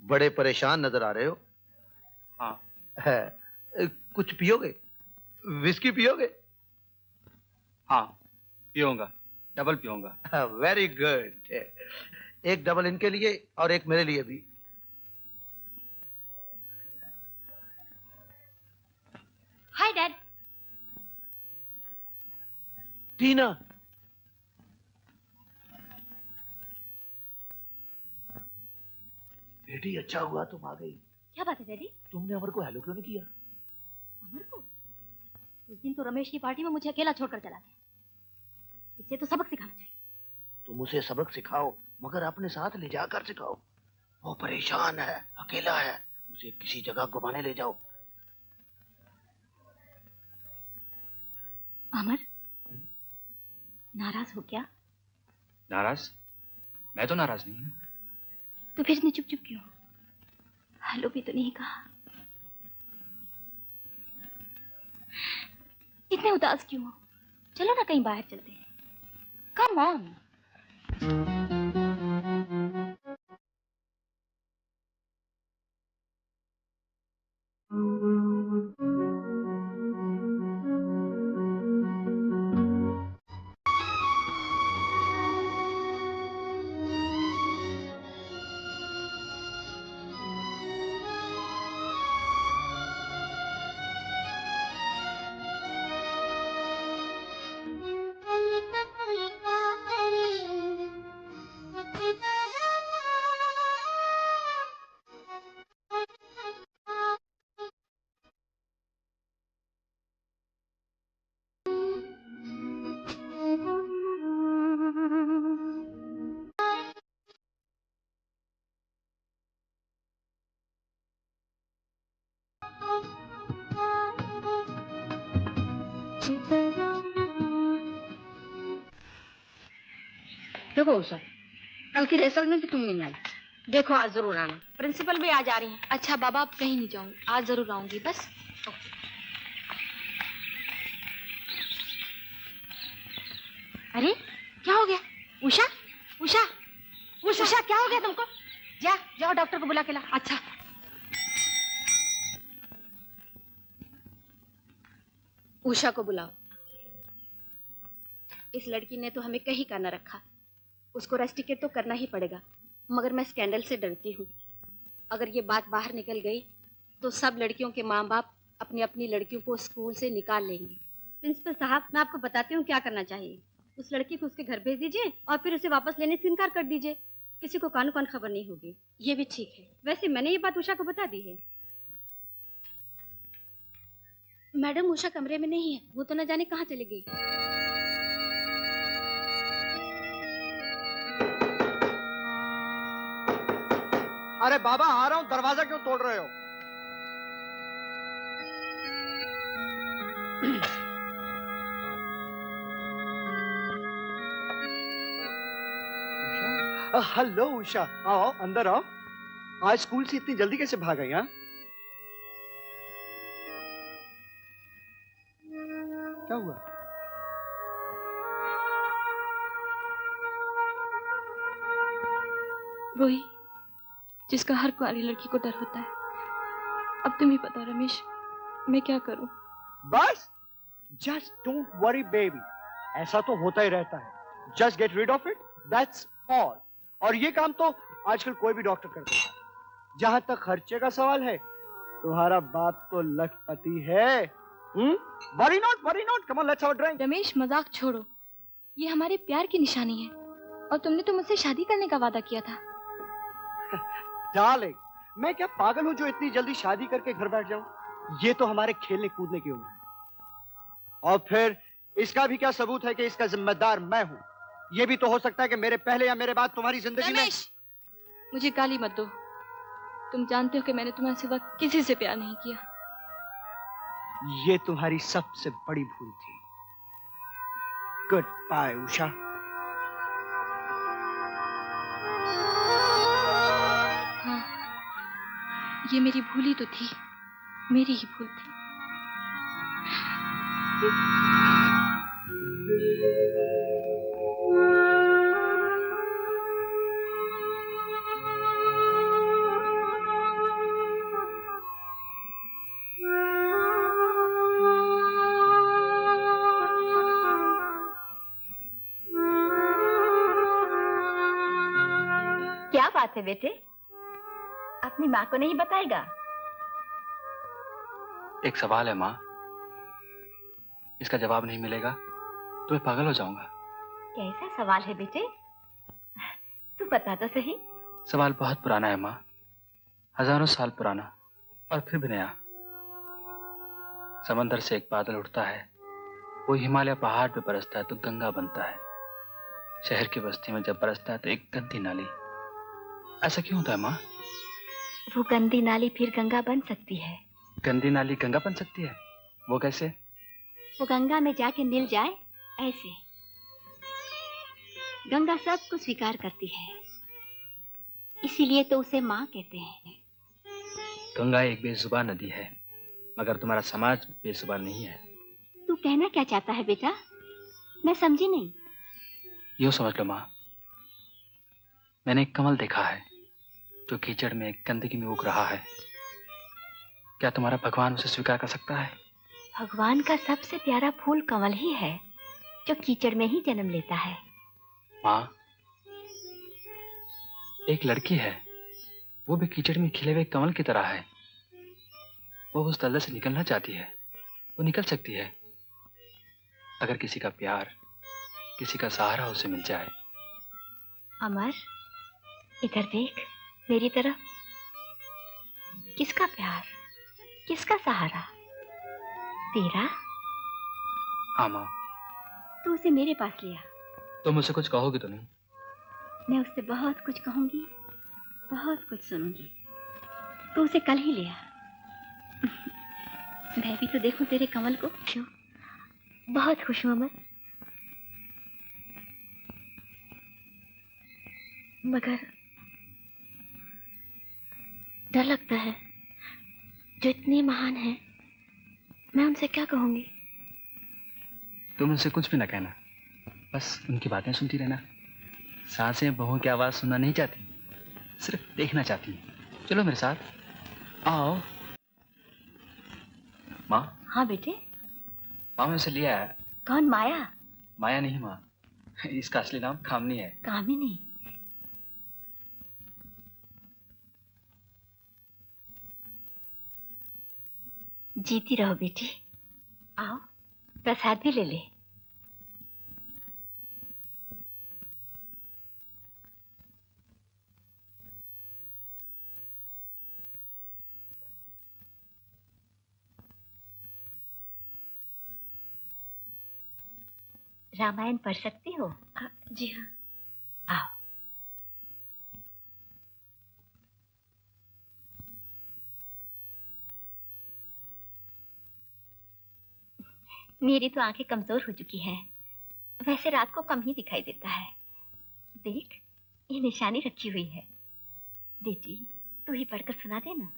बड़े परेशान नजर आ रहे हो। हाँ। है, कुछ पियोगे? विस्की पियोगे? हाँ, पीऊंगा, डबल पीऊंगा। Very good. एक डबल इनके लिए और एक मेरे लिए भी। Hi dad. टीना, बेटी अच्छा हुआ तुम आ गई। क्या बात है डैडी? तुमने अमर को हेलो क्यों नहीं किया? अमर को? उस दिन तो रमेश की पार्टी में मुझे अकेला छोड़कर चला गया। इसे तो सबक सिखाना चाहिए। तुम उसे सबक सिखाओ, मगर अपने साथ ले जाकर सिखाओ। वो परेशान है, अकेला है, उसे किसी जगह घुमाने ले जाओ। अमर, नाराज हो क्या? नाराज? मैं तो नाराज नहीं हूँ। तो फिर इतनी चुप चुप क्यों? हेलो भी तो नहीं कहा। इतने उदास क्यों हो? चलो ना कहीं बाहर चलते हैं। Come on. देखो उषा, कल की रिहर्सल में भी तुम नहीं आई। देखो आज जरूर आना। प्रिंसिपल भी आज आ रही हैं। अच्छा बाबा, आप कहीं नहीं जाऊंगी, आज जरूर आऊंगी बस। अरे क्या हो गया? उषा उषा उषा, उषा क्या हो गया तुमको? जाओ डॉक्टर को बुला के ला। अच्छा। उषा को बुलाओ। इस लड़की ने तो हमें कहीं का न रखा। उसको रस्टिकेट तो करना ही पड़ेगा, मगर मैं स्कैंडल से डरती हूँ। अगर ये बात बाहर निकल गई तो सब लड़कियों के माँ बाप अपनी अपनी लड़कियों को स्कूल से निकाल लेंगे। प्रिंसिपल साहब, मैं आपको बताती हूँ क्या करना चाहिए। उस लड़की को उसके घर भेज दीजिए और फिर उसे वापस लेने से इनकार कर दीजिए। किसी को कान खबर नहीं होगी। ये भी ठीक है। वैसे मैंने ये बात उषा को बता दी है। मैडम उषा कमरे में नहीं है, वो तो न जाने कहाँ चली गई। अरे बाबा आ रहा हूँ, दरवाजा क्यों तोड़ रहे हो? हेलो उषा, आओ अंदर आओ। आज स्कूल से इतनी जल्दी कैसे भाग आई? हाँ, क्या हुआ? वही जिसका हर कुंवारी लड़की को डर होता है। अब तुम ही बताओ रमेश, मैं क्या करूं? बस जस्ट डोंट वरी बेबी, ऐसा तो होता ही रहता है। Just get rid of it, that's all. और ये काम तो आजकल कोई भी डॉक्टर कर देगा। जहां तक खर्चे का सवाल है, तुम्हारा बाप तो लखपति है। Worry not, come on let's have a drink. Ramesh मजाक छोड़ो, ये हमारे प्यार की निशानी है और तुमने तो मुझसे शादी करने का वादा किया था। डार्लिंग, मैं क्या पागल हूं जो इतनी जल्दी शादी करके घर बैठ जाऊं? ये तो हमारे खेलने कूदने की उम्र है। और फिर इसका भी क्या सबूत है कि इसका जिम्मेदार मैं हूं? ये भी तो हो सकता है कि मेरे पहले या मेरे बाद तुम्हारी जिंदगी में। मुझे गाली मत दो। तुम जानते हो कि मैंने तुम्हारे सिवा किसी से प्यार नहीं किया। ये तुम्हारी सबसे बड़ी भूल थी। Good bye Usha. हाँ, ये मेरी भूल ही तो थी, मेरी ही भूल थी। क्या बात है बेटे, अपनी माँ को नहीं बताएगा? एक सवाल है माँ, इसका जवाब नहीं मिलेगा तो मैं पागल हो जाऊंगा। कैसा सवाल है बेटे, तू बता तो सही। सवाल बहुत पुराना है माँ, हजारों साल पुराना और फिर भी नया। समंदर से एक बादल उठता है, वो हिमालय पहाड़ पे बरसता है तो गंगा बनता है। शहर की बस्ती में जब बरसता है तो एक गंदी नाली। ऐसा क्यों होता है माँ? वो गंदी नाली फिर गंगा बन सकती है। गंदी नाली गंगा बन सकती है? वो कैसे? वो गंगा में जाके मिल जाए ऐसे। गंगा सब कुछ स्वीकार करती है, इसीलिए तो उसे माँ कहते हैं। गंगा एक बेजुबान नदी है, मगर तुम्हारा समाज बेजुबान नहीं है। तू कहना क्या चाहता है बेटा? मैं समझी नहीं। यूँ समझ लो माँ, मैंने एक कमल देखा है जो कीचड़ में गंदगी में उग रहा है। क्या तुम्हारा भगवान उसे स्वीकार कर सकता है? भगवान का सबसे प्यारा फूल कमल ही है जो कीचड़ में ही जन्म लेता है। माँ, एक लड़की है, वो भी कीचड़ में खिले हुए कमल की तरह है। वो उस दलदल से निकलना चाहती है, वो निकल सकती है अगर किसी का प्यार, किसी का सहारा उसे मिल जाए। अमर, इधर देख मेरी तरफ। किसका प्यार, किसका सहारा? तेरा? हाँ माँ। तू उसे मेरे पास लिया। तुम मुझसे कुछ कहोगी तो नहीं? मैं उससे बहुत कुछ कहूंगी, बहुत कुछ सुनूंगी। तू उसे कल ही लिया। मैं भी तो देखूं तेरे कमल को। क्यों? बहुत खुश हूं अमर, मगर डर लगता है। जो इतने महान हैं, मैं उनसे क्या कहूंगी? तुम उनसे कुछ भी ना कहना, बस उनकी बातें सुनती रहना। सांसें बहुओं की आवाज सुनना नहीं चाहती, सिर्फ देखना चाहती है। चलो मेरे साथ, आओ। माँ। हाँ बेटे। माँ, मैं उसे लिया है। कौन? माया? माया नहीं माँ, इसका असली नाम कामनी है। कामिनी? जीती रहो बेटी। आओ, प्रसाद भी ले ले। रामायण पढ़ सकती हो? जी हाँ। आओ। मेरी तो आंखें कमजोर हो चुकी हैं, वैसे रात को कम ही दिखाई देता है। देख, ये निशानी रखी हुई है। बेटी, तू ही पढ़कर सुना देना।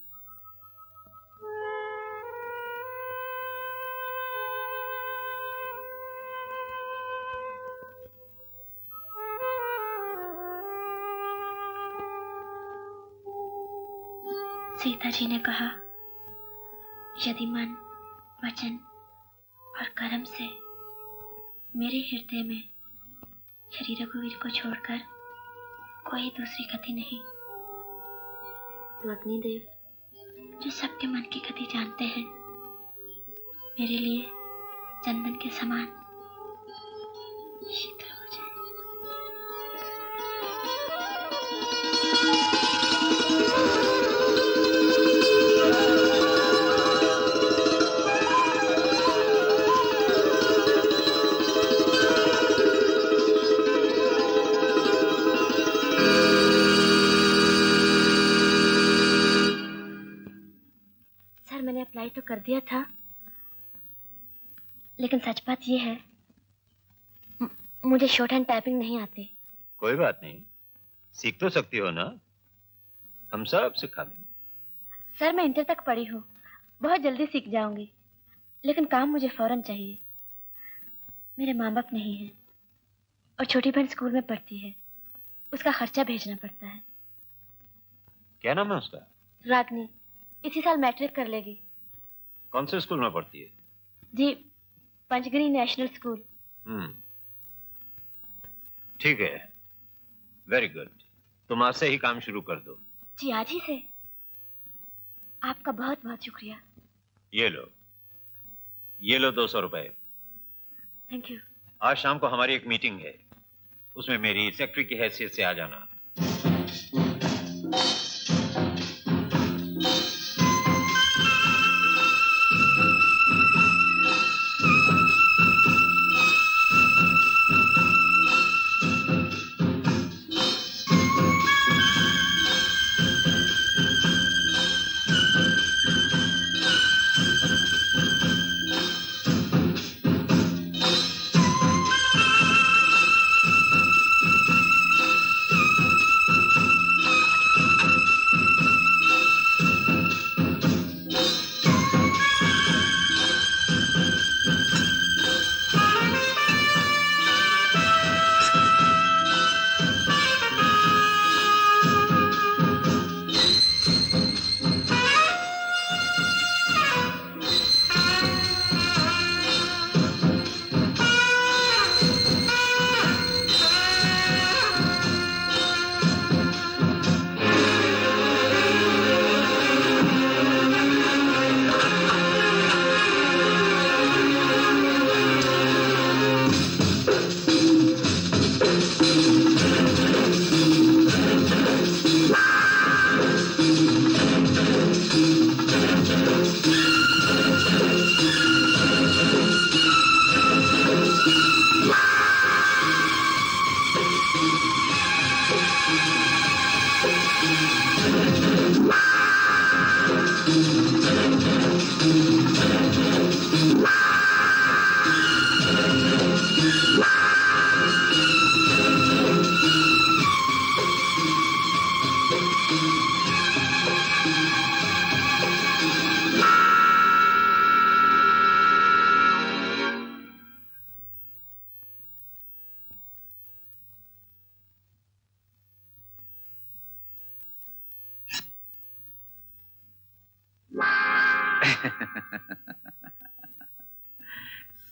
सीता जी ने कहा, यदि मन, वचन और कर्म से मेरे हृदय में श्री रघुवीर को छोड़कर कोई दूसरी गति नहीं, तो अग्निदेव जो सबके मन की गति जानते हैं, मेरे लिए चंदन के समान शीतल हो जाए। मैंने अप्लाई तो कर दिया था, लेकिन सच बात यह है, मुझे शॉर्ट हैंड टाइपिंग नहीं आती। कोई बात नहीं, सीख तो सकती हो ना, हम सब सिखा देंगे। सर, मैं इंटर तक पढ़ी हूँ, बहुत जल्दी सीख जाऊंगी, लेकिन काम मुझे फौरन चाहिए। मेरे माँ बाप नहीं हैं और छोटी बहन स्कूल में पढ़ती है, उसका खर्चा भेजना पड़ता है। क्या नाम है उसका? रागनी, इसी साल मैट्रिक कर लेगी। कौन से स्कूल में पढ़ती है? जी, पंचगिरी नेशनल स्कूल। ठीक है, वेरी गुड। तुम आज से ही काम शुरू कर दो। जी, आज ही से। आपका बहुत बहुत शुक्रिया। ये लो 200 रुपए। Thank you. आज शाम को हमारी एक मीटिंग है, उसमें मेरी सेक्रेटरी की हैसियत से आ जाना।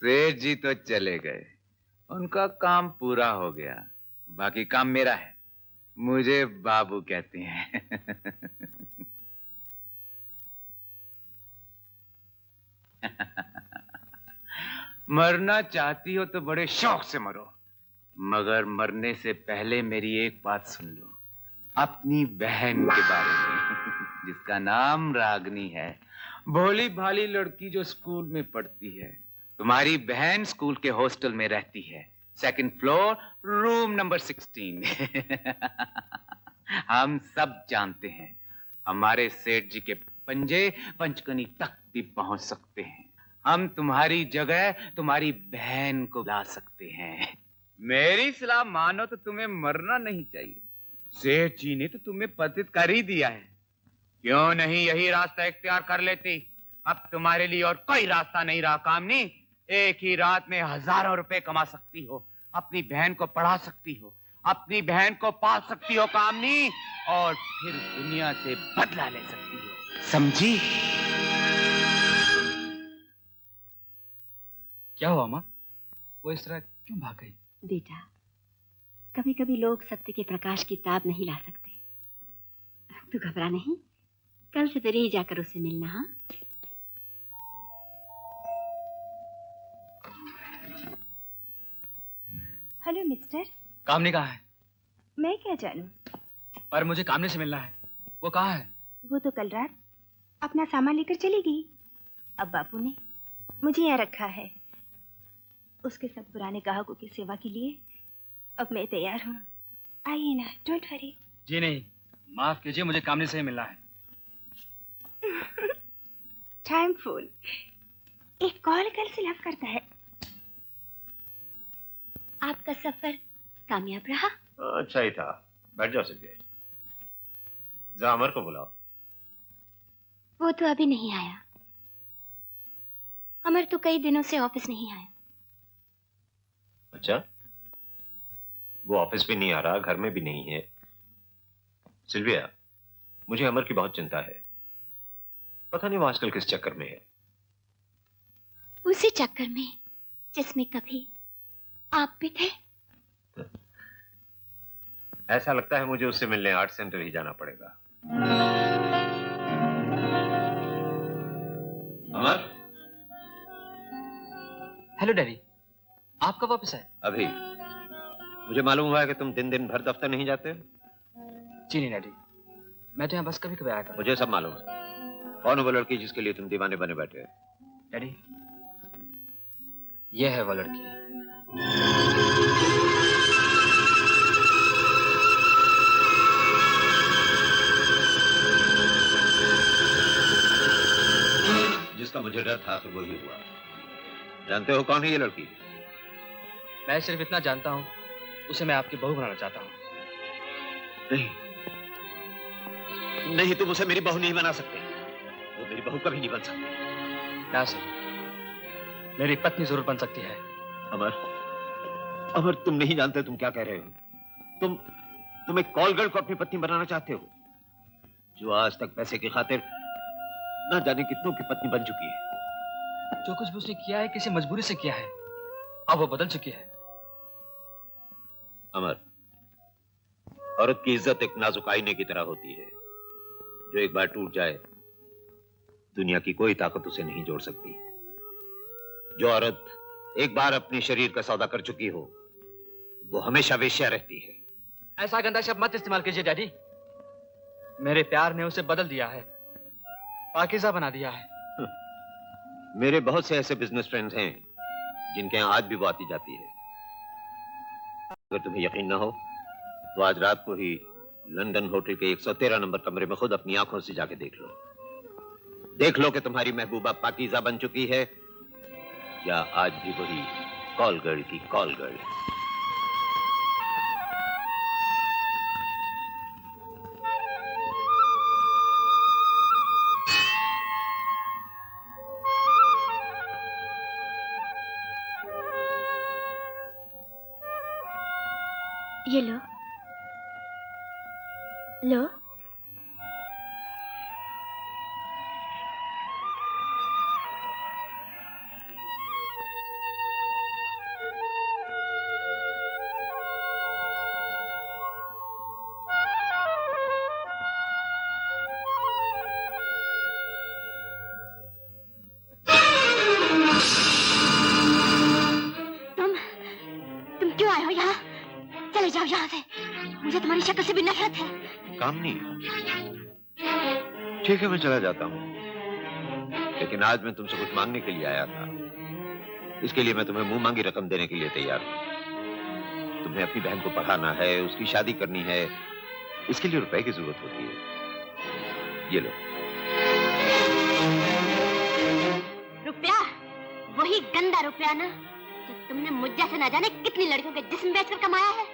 सेठ जी तो चले गए, उनका काम पूरा हो गया, बाकी काम मेरा है। मुझे बाबू कहते हैं। मरना चाहती हो तो बड़े शौक से मरो, मगर मरने से पहले मेरी एक बात सुन लो, अपनी बहन के बारे में, जिसका नाम रागनी है, भोली भाली लड़की जो स्कूल में पढ़ती है। तुम्हारी बहन स्कूल के हॉस्टल में रहती है, 2nd फ्लोर, रूम नंबर 16। हम सब जानते हैं हमारे सेठ जी के पंजे पंचकनी तक भी पहुंच सकते हैं। हम तुम्हारी जगह तुम्हारी बहन को ला सकते हैं। मेरी सलाह मानो तो तुम्हें मरना नहीं चाहिए। सेठ जी ने तो तुम्हें पतित कर ही दिया है, क्यों नहीं यही रास्ता इख्तियार कर लेती? अब तुम्हारे लिए और कोई रास्ता नहीं रहा कामनी। एक ही रात में हजारों रुपए कमा सकती हो, अपनी बहन को पढ़ा सकती हो, अपनी बहन को पाल सकती हो कामनी, और फिर दुनिया से बदला ले सकती हो, समझी? क्या हुआ माँ? वो इस तरह क्यों भाग गई? बेटा, कभी कभी लोग सत्य के प्रकाश की ताब नहीं ला सकते। तू घबरा नहीं, कल से फिर ही जाकर उससे मिलना। हाँ, हेलो मिस्टर। कामनी कहाँ है? मैं क्या जानूं? पर मुझे कामनी से मिलना है। वो कहाँ है? वो तो कल रात अपना सामान लेकर चली गई। अब बापू ने मुझे यहाँ रखा है उसके सब पुराने ग्राहकों की सेवा के लिए। अब मैं तैयार हूँ, आइए ना, डोंट वरी। जी नहीं, माफ कीजिए, मुझे कामनी से ही मिलना है। टाइम फुल, एक कॉल कल से लव करता है। आपका सफर कामयाब रहा? अच्छा ही था। बैठ जाओ सिद्धि। जा अमर को बुलाओ। वो तो अभी नहीं आया। अमर तो कई दिनों से ऑफिस नहीं आया। अच्छा, वो ऑफिस भी नहीं आ रहा, घर में भी नहीं है। सिल्विया, मुझे अमर की बहुत चिंता है। पता नहीं वो आजकल किस चक्कर में है। उसी चक्कर में जिसमें कभी आप भी थे। ऐसा लगता है मुझे उससे मिलने आर्ट सेंटर ही जाना पड़ेगा। अमर। हेलो डैडी, आप कब वापस आए? अभी। मुझे मालूम हुआ है कि तुम दिन दिन भर दफ्तर नहीं जाते। जी नहीं डैडी, मैं तो यहाँ बस कभी कभी आया करता। मुझे सब मालूम है। कौन है वो लड़की जिसके लिए तुम दीवाने बने बैठे हो? डैडी, ये है वो लड़की। जिसका मुझे डर था तो वही हुआ। जानते हो कौन है ये लड़की? मैं सिर्फ इतना जानता हूँ, उसे मैं आपकी बहू बनाना चाहता हूँ। नहीं, नहीं, तुम उसे मेरी बहू नहीं बना सकते। वो मेरी बहू कभी नहीं बन सकती। ना सर, मेरी पत्नी जरूर बन सकती है। अमर, अमर, तुम नहीं जानते तुम क्या कह रहे हो। तुम एक कॉल गर्ल को अपनी पत्नी बनाना चाहते हो, जो आज तक पैसे की खातिर ना जाने कितनों की पत्नी बन चुकी है। जो कुछ भी उसने किया है किसी मजबूरी से किया है, अब वो बदल चुकी है। अमर, औरत की इज्जत एक नाजुक आईने की तरह होती है, जो एक बार टूट जाए दुनिया की कोई ताकत उसे नहीं जोड़ सकती। जो औरत एक बार अपने शरीर का सौदा कर चुकी हो, वो हमेशा वेश्या रहती है। ऐसा गंदा शब्द मत इस्तेमाल कीजिए डैडी। मेरे प्यार ने उसे बदल दिया है, पाकीज़ा बना दिया है। मेरे बहुत से ऐसे बिजनेस फ्रेंड्स हैं जिनके यहाँ आज भी वो आती जाती है। अगर तुम्हें यकीन ना हो तो आज रात को ही लंदन होटल के 113 नंबर कमरे में खुद अपनी आंखों से जाके देख लो। देख लो कि तुम्हारी महबूबा पाकीज़ा बन चुकी है या आज भी वही कॉल गर्ल की कॉल गर्ल है। ये लो, लो। क्यों आए हो यहाँ? चले जाओ यहाँ से, मुझे तुम्हारी शक्ल से भी नफरत है। कामनी, ठीक है मैं चला जाता हूँ, लेकिन आज मैं तुमसे कुछ मांगने के लिए आया था। इसके लिए मैं तुम्हें मुंह मांगी रकम देने के लिए तैयार हूँ। तुम्हें अपनी बहन को पढ़ाना है, उसकी शादी करनी है, इसके लिए रुपए की जरूरत होती है। ये लो। रुपया? वही गंदा रुपया ना जो तुमने मुझ जैसे ना जाने कितनी लड़कियों के जिस्म बेचकर कमाया है।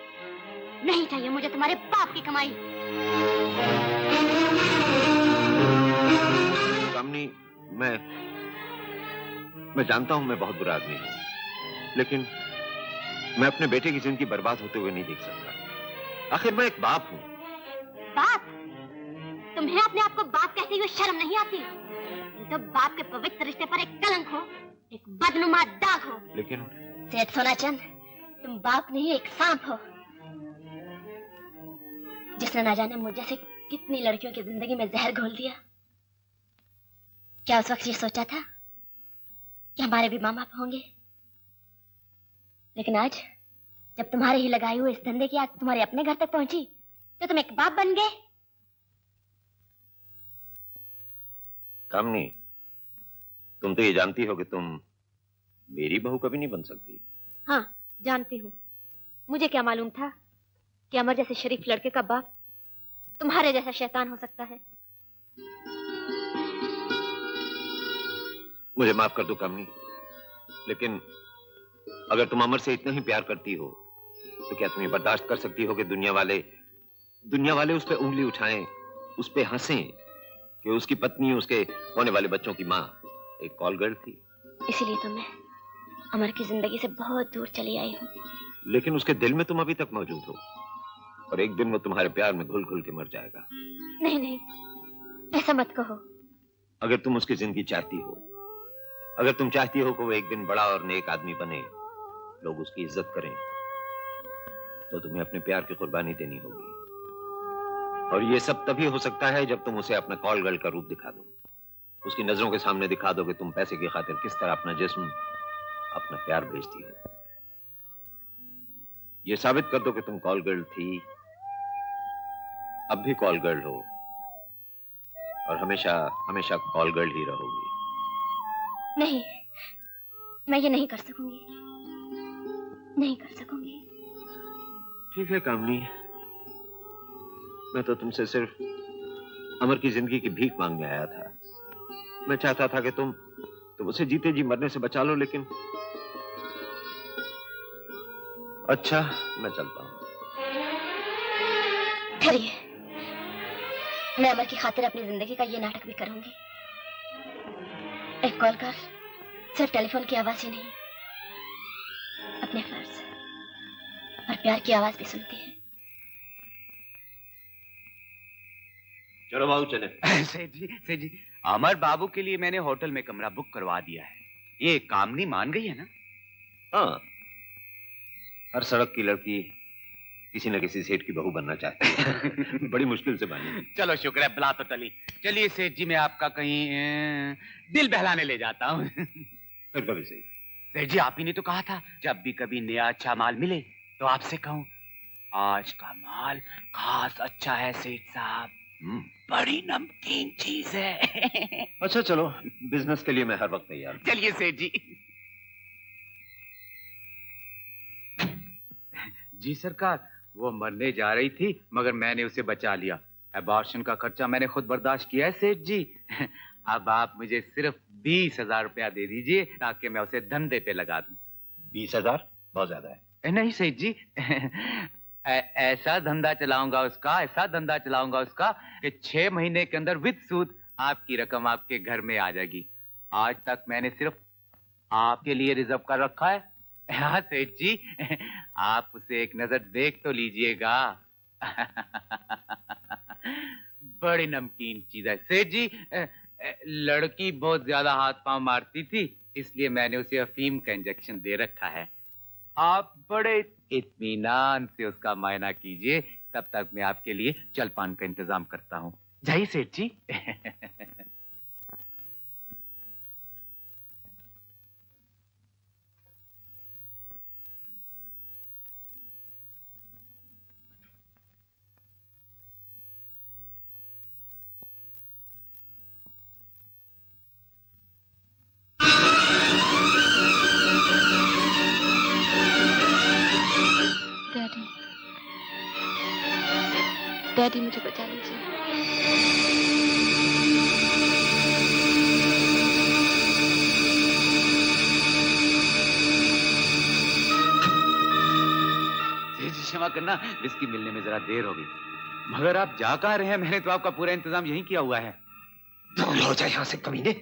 नहीं चाहिए मुझे तुम्हारे बाप की कमाई। कामनी, मैं जानता हूं मैं बहुत बुरा आदमी हूं, लेकिन मैं अपने बेटे की जिंदगी बर्बाद होते हुए नहीं देख सकता। आखिर मैं एक बाप हूं। बाप? तुम्हें अपने आप को बाप कहते हुए शर्म नहीं आती? तुम तो बाप के पवित्र रिश्ते पर एक कलंक हो, एक बदनुमा दाग हो। लेकिन सेठ सोनाचंद, तुम बाप नहीं एक सांप हो, जिसने ना जाने मुझ जैसे कितनी लड़कियों की जिंदगी में जहर घोल दिया। क्या उस वक्त ये सोचा था कि हमारे भी माँ बाप होंगे? लेकिन आज जब तुम्हारे ही लगाए हुए इस धंधे की आग तुम्हारे अपने घर तक पहुंची तो तुम एक बाप बन गए। कामनी, तुम तो ये जानती हो कि तुम मेरी बहू कभी नहीं बन सकती। हाँ, जानती हूँ। मुझे क्या मालूम था कि अमर जैसे शरीफ लड़के का बाप तुम्हारे जैसा शैतान हो सकता है। मुझे माफ कर दो कामनी, लेकिन अगर तुम अमर से इतना ही प्यार करती हो तो क्या तुम ये बर्दाश्त कर सकती हो कि दुनिया वाले उस पे उंगली उठाएं, उस पे हंसें कि उसकी पत्नी, उसके होने वाले बच्चों की माँ एक कॉल गर्ल थी। इसीलिए तो मैं अमर की जिंदगी से बहुत दूर चली आई हूँ। लेकिन उसके दिल में तुम अभी तक मौजूद हो, और एक दिन वो तुम्हारे प्यार में घुल घुल के मर जाएगा। नहीं नहीं, ऐसा मत कहो। अगर तुम उसकी जिंदगी चाहती हो, अगर तुम चाहती हो कि वो एक दिन बड़ा और नेक आदमी बने, लोग उसकी इज्जत करें, तो तुम्हें अपने प्यार की कुर्बानी देनी होगी। और ये सब तभी हो सकता है जब तुम उसे अपना कॉल गर्ल का रूप दिखा दो, उसकी नजरों के सामने दिखा दो कि तुम पैसे की खातिर किस तरह अपना जिस्म, अपना प्यार बेचती हो। ये साबित कर दो कि तुम कॉल गर्ल थी, अब भी कॉल गर्ल हो, और हमेशा हमेशा कॉल गर्ल ही रहोगी। नहीं, मैं ये नहीं कर सकूंगी, नहीं कर सकूंगी। ठीक है कामनी, मैं तो तुमसे सिर्फ अमर की जिंदगी की भीख मांगने आया था। मैं चाहता था कि तुम उसे जीते जी मरने से बचा लो, लेकिन अच्छा, मैं चलता हूँ। ठहरिए, मैं अमर की खातिर अपनी जिंदगी का ये नाटक भी करूंगी। एक कॉल कर सिर्फ टेलीफोन की आवाज ही नहीं, अपने फर्ज और प्यार की आवाज भी सुनती है। चलो बाबू चले। सेठ जी, अमर बाबू के लिए मैंने होटल में कमरा बुक करवा दिया है। ये कामनी मान गई है ना? हाँ, हर सड़क की लड़की किसी न किसी सेठ की बहू बनना चाहती है। बड़ी मुश्किल से बनी। चलो शुक्र है, बुला तो टली। चलिए सेठ जी, मैं आपका कहीं दिल बहलाने ले जाता हूँ। फिर कभी सही। सेठ जी, आप ही ने तो कहा था जब भी कभी नया अच्छा माल मिले तो आपसे कहूँ। आज का माल खास अच्छा है सेठ साहब, बड़ी नमकीन चीज है। अच्छा चलो, बिजनेस के लिए मैं हर वक्त तैयार हूं। चलिए सेठ जी। जी सरकार, वो मरने जा रही थी मगर मैंने उसे बचा लिया। अबॉर्शन का खर्चा मैंने खुद बर्दाश्त किया है सेठ जी। अब आप मुझे सिर्फ 20,000 रुपया दे दीजिए ताकि मैं उसे धंधे पे लगा दूं। 20,000 बहुत ज्यादा है। नहीं सेठ जी, ऐसा धंधा चलाऊंगा उसका कि 6 महीने के अंदर विद सूद आपकी रकम आपके घर में आ जाएगी। आज तक मैंने सिर्फ आपके लिए रिजर्व कर रखा है। हाँ सेठ जी, आप उसे एक नजर देख तो लीजिएगा। बड़ी नमकीन चीज है सेठ जी। लड़की बहुत ज्यादा हाथ पांव मारती थी, इसलिए मैंने उसे अफीम का इंजेक्शन दे रखा है। आप बड़े इत्मीनान से उसका मायना कीजिए, तब तक मैं आपके लिए जलपान का इंतजाम करता हूँ। जाइए सेठ जी। डैडी मुझे बचा लीजिए। क्षमा करना, विस्की मिलने में जरा देर हो गई। मगर आप जा कहाँ रहे हैं? मैंने तो आपका पूरा इंतजाम यहीं किया हुआ है। दूर हो जाए यहाँ से कमीने।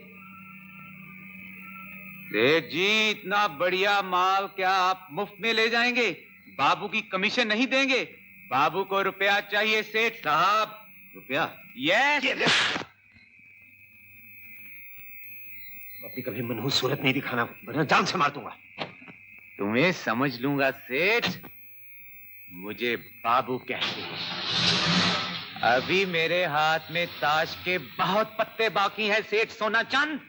सेठ जी, इतना बढ़िया माल क्या आप मुफ्त में ले जाएंगे? बाबू की कमीशन नहीं देंगे? बाबू को रुपया चाहिए सेठ साहब। रुपया? यस। अपनी कभी मनहूस सूरत नहीं दिखाना, वरना जान से मार दूंगा। तुम्हें समझ लूंगा सेठ। मुझे बाबू कहते हैं। अभी मेरे हाथ में ताश के बहुत पत्ते बाकी हैं सेठ सोना चंद।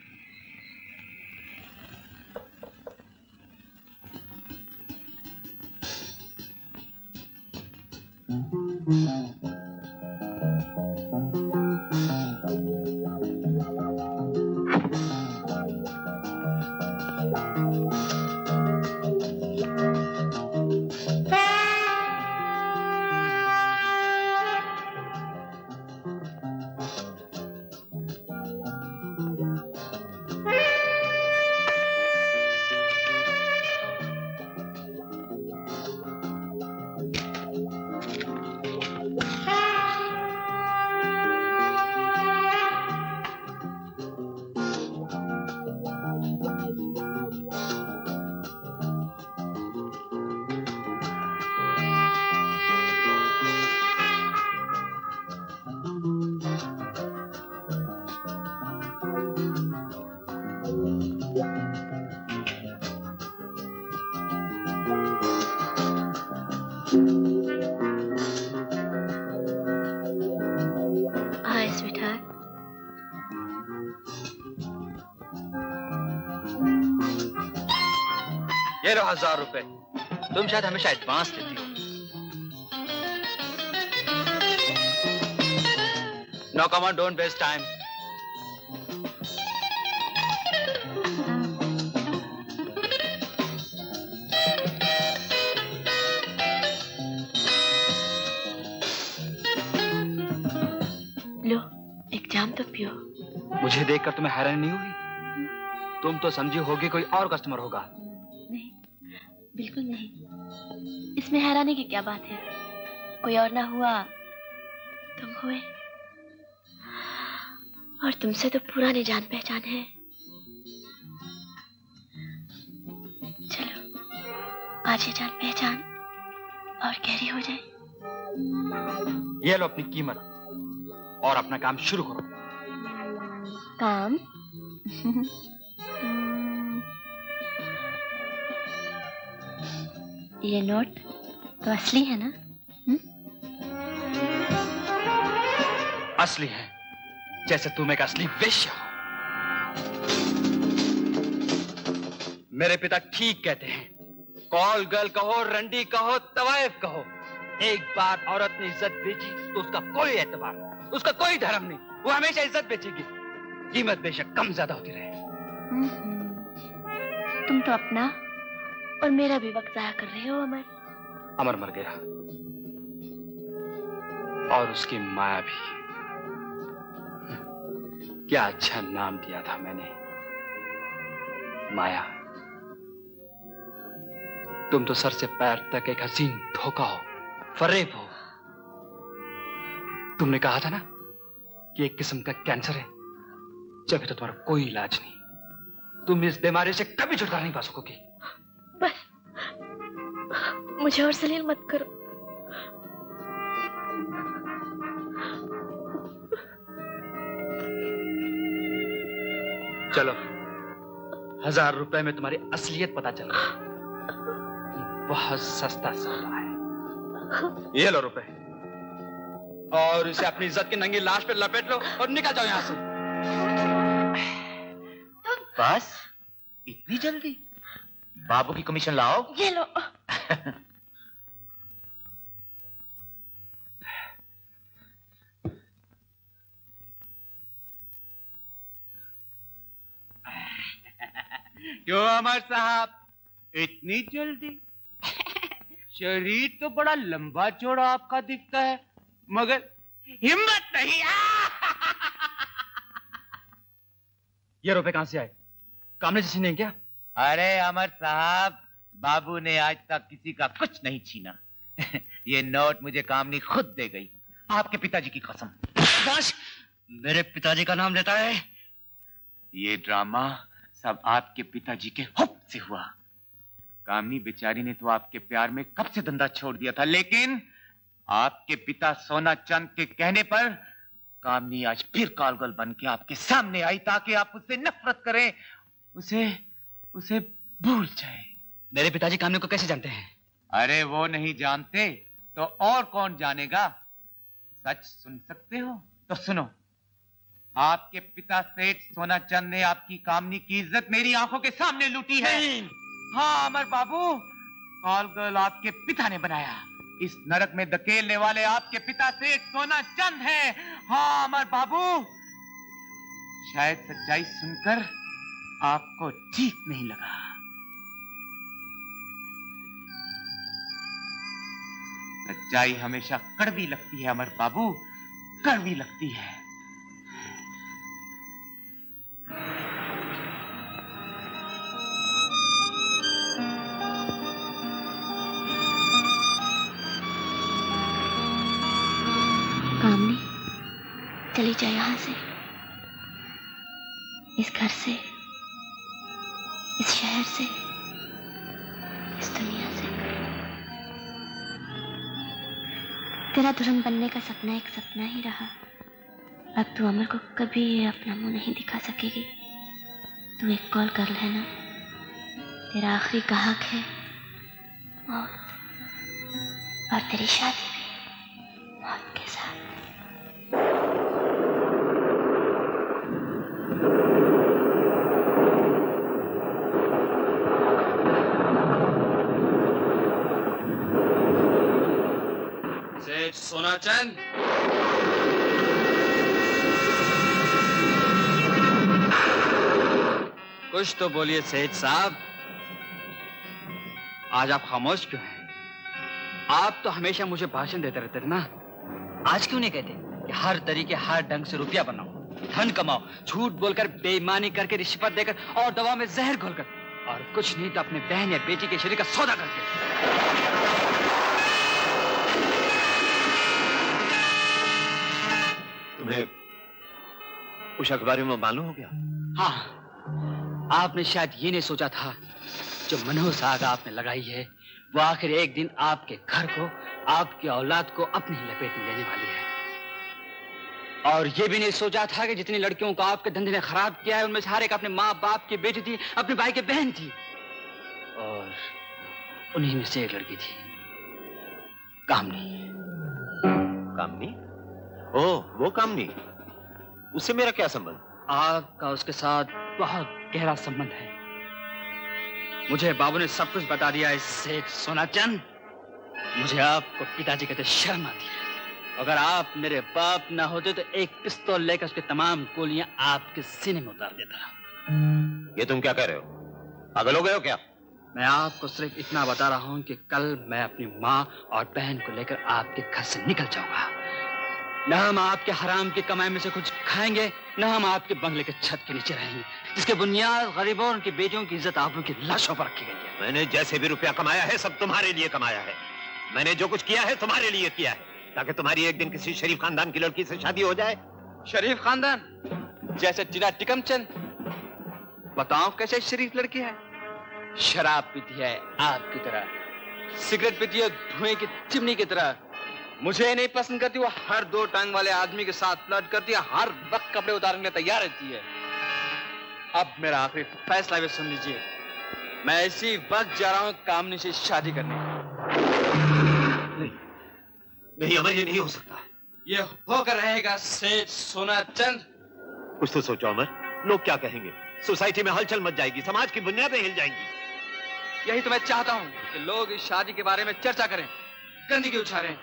ये लो 1000 रुपए। तुम शायद हमेशा एडवांस देती हो। No come on, don't waste time. लो, एक जाम तो पियो। मुझे देखकर तुम्हें हैरानी नहीं हुई? तुम तो समझी होगी कोई और कस्टमर होगा। बिल्कुल नहीं, इसमें हैरानी की क्या बात है? कोई और ना हुआ, तुम हुए। और तुमसे तो पुरानी जान पहचान है। चलो, आज ये जान पहचान और गहरी हो जाए। ये लो अपनी कीमत और अपना काम शुरू करो। काम? ये नोट तो असली है ना? असली है, जैसे तुम एक असली वेश्या हो। मेरे पिता ठीक कहते हैं, कॉल गर्ल कहो, रंडी कहो, तवायफ कहो, एक बार औरत ने इज्जत बेची तो उसका कोई एतबार, उसका कोई धर्म नहीं, वो हमेशा इज्जत बेचेगी, कीमत बेशक कम ज्यादा होती रहे। तुम तो अपना और मेरा भी वक्त जाया कर रहे हो अमर। अमर मर गया और उसकी माया भी। क्या अच्छा नाम दिया था मैंने, माया। तुम तो सर से पैर तक एक हसीन धोखा हो, फरेब हो। तुमने कहा था ना कि एक किस्म का कैंसर है, जब तो तुम्हारा कोई इलाज नहीं। तुम इस बीमारी से कभी छुटकारा नहीं पा सकोगी। बस मुझे और जलील मत करो। चलो, 1000 रुपए में तुम्हारी असलियत पता चल गई। बहुत सस्ता सौदा है। ये लो रुपए और इसे अपनी इज्जत की नंगी लाश पे लपेट लो और निकल जाओ यहां से। बस इतनी जल्दी? बाबू की कमीशन लाओ। ये लो। क्यों अमर साहब, इतनी जल्दी? शरीर तो बड़ा लंबा चौड़ा आपका दिखता है, मगर हिम्मत नहीं। ये रुपए कहां से आए? कामने जी नहीं क्या? अरे अमर साहब, बाबू ने आज तक किसी का कुछ नहीं छीना। ये नोट मुझे कामनी खुद दे गई, आपके पिताजी की कसम। बस मेरे पिताजी का नाम लेता है। ये ड्रामा सब आपके पिताजी के हुक्म से हुआ। कामनी बेचारी ने तो आपके प्यार में कब से धंधा छोड़ दिया था, लेकिन आपके पिता सोना चंद के कहने पर कामनी आज फिर कालगल बन के आपके सामने आई ताकि आप उससे नफरत करें, उसे भूल जाए। मेरे पिताजी कामनी को कैसे जानते हैं? अरे वो नहीं जानते तो और कौन जानेगा। सच सुन सकते हो तो सुनो। आपके पिता सेठ सोना चंद ने आपकी कामनी की इज्जत मेरी आंखों के सामने लूटी है। हाँ अमर बाबू, कालगल आपके पिता ने बनाया। इस नरक में धकेलने वाले आपके पिता सेठ सोना चंद हैं। हाँ अमर बाबू, शायद सच्चाई सुनकर आपको ठीक नहीं लगा। सच्चाई हमेशा कड़वी लगती है अमर बाबू, कड़वी लगती है। कामनी, चली जा यहाँ से, इस घर से, इस शहर से, इस दुनिया से। तेरा दुल्हन बनने का सपना एक सपना ही रहा। अब तू अमर को कभी अपना मुंह नहीं दिखा सकेगी। तू एक कॉल कर लेना, तेरा आखिरी गाहक है मौत, और तेरी शादी भी मौत के साथ। सेठ सोना चंद, कुछ तो बोलिए सेठ साहब। आज आप खामोश क्यों हैं? आप तो हमेशा मुझे भाषण देते रहते थे ना। आज क्यों नहीं कहते कि हर तरीके हर ढंग से रुपया बनाओ, धन कमाओ, झूठ बोलकर, बेईमानी करके, रिश्वत देकर और दवा में जहर घोलकर, और कुछ नहीं तो अपने बहन या बेटी के शरीर का सौदा करके। तुम्हें उस अखबारी में मालूम हो गया? हाँ, आपने शायद ये नहीं सोचा था जो मनहूस आग आपने लगाई है वो आखिर एक दिन आपके घर को, आपकी औलाद को अपनी ही लपेट में लेने वाली है। और ये भी नहीं सोचा था कि जितनी लड़कियों को आपके धंधे ने खराब किया है उनमें से हर एक अपने माँ बाप की बेटी थी, अपने भाई की बहन थी, और उन्हीं में से एक लड़की थी कामनी। कामनी? ओह, वो कामनी, उससे मेरा क्या संबंध? आपका उसके साथ बहुत गहरा संबंध है। मुझे बाबू ने सब कुछ बता दिया है सेठ सोनाचंद। मुझे आपको पिताजी कहते शर्म आती है। अगर आप मेरे बाप ना होते तो एक पिस्तौल लेकर उसकी तमाम गोलियां आपके सीने में उतार देता। ये तुम क्या कह रहे हो? पागल हो गए हो क्या? मैं आपको सिर्फ इतना बता रहा हूं कि कल मैं अपनी माँ और बहन को लेकर आपके घर से निकल जाऊंगा। न हम आपके हराम की कमाई में से कुछ खाएंगे, न हम आपके बंगले के छत के नीचे रहेंगे, जिसके बुनियाद गरीबों और उनकी बेटियों की इज्जत आबरू की लाशों पर रखी गई है। मैंने जैसे भी रुपया कमाया है सब तुम्हारे लिए कमाया है। मैंने जो कुछ किया है तुम्हारे लिए किया है, ताकि तुम्हारी एक दिन किसी शरीफ खानदान की लड़की से शादी हो जाए। शरीफ खानदान? जैसे टीना टिकमचंद? बताओ कैसे शरीफ लड़की है? शराब पीती है आपकी तरह, सिगरेट पीती है धुएं की चिमनी की तरह, मुझे नहीं पसंद करती, वो हर दो टांग वाले आदमी के साथ फ्लर्ट करती है, हर वक्त कपड़े उतारने के तैयार रहती है। अब मेरा आखिरी फैसला भी सुन लीजिए, मैं इसी वक्त जा रहा हूं कामनी से शादी करने। नहीं अमर, ये नहीं हो सकता। ये होकर रहेगा सेठ सोनाचंद। कुछ तो सोचो अमर, लोग क्या कहेंगे? सोसाइटी में हलचल मच जाएगी, समाज की बुनियादें हिल जाएंगी। यही तो मैं चाहता हूं कि लोग इस शादी के बारे में चर्चा करें, गंदगी उछालें,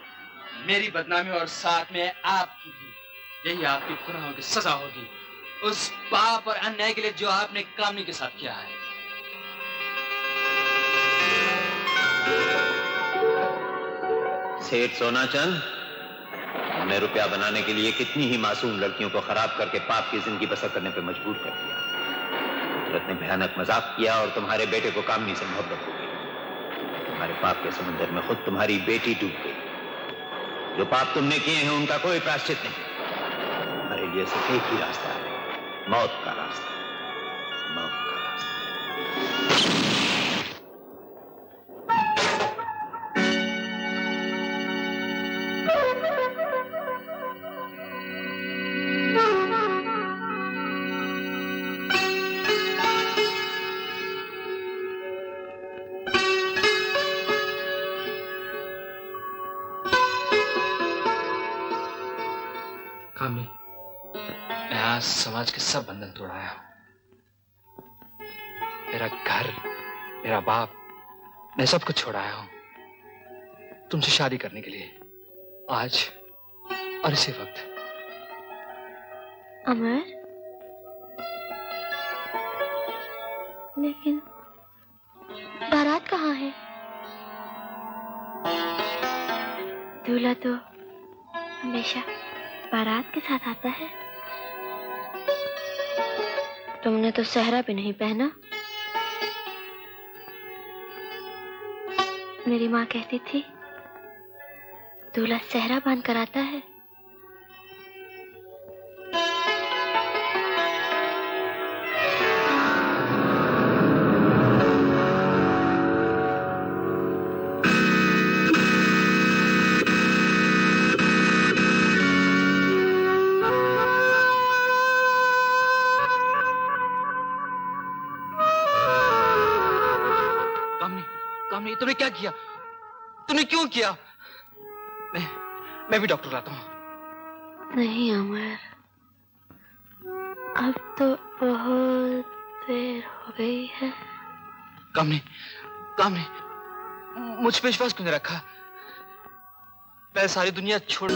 मेरी बदनामी और साथ में आपकी भी। यही आपकी गुनाहों की सजा होगी, उस पाप और अन्याय के लिए जो आपने कामनी के साथ किया है। सेठ सोनाचंद, हमें रुपया बनाने के लिए कितनी ही मासूम लड़कियों को खराब करके पाप की जिंदगी बसर करने पे मजबूर कर दिया। कुदरत ने भयानक मजाक किया और तुम्हारे बेटे को कामनी से मोहब्बत हो गई। तुम्हारे पाप के समुद्र में खुद तुम्हारी बेटी डूब गई। जो पाप तुमने किए हैं उनका कोई प्रायश्चित नहीं। तुम्हारे लिए सिर्फ एक ही रास्ता है, मौत का रास्ता, मौत का रास्ता। कामनी, मैं आज समाज के सब बंधन तोड़ाया हूं। मेरा घर, मेरा बाप, मैं सब कुछ छोड़ाया हूं तुमसे शादी करने के लिए, आज और इसी वक्त। अमर, लेकिन बारात कहाँ है? दूल्हा तो हमेशा बारात के साथ आता है। तुमने तो सहरा भी नहीं पहना। मेरी माँ कहती थी दूल्हा सहरा बांध कर आता है। कामनी, तुमने क्या किया? तुमने क्यों किया? मैं भी डॉक्टर लाता हूँ। नहीं अमर, अब तो बहुत देर हो गई है। कामनी, मुझ पे विश्वास क्यों नहीं रखा? मैं सारी दुनिया छोड़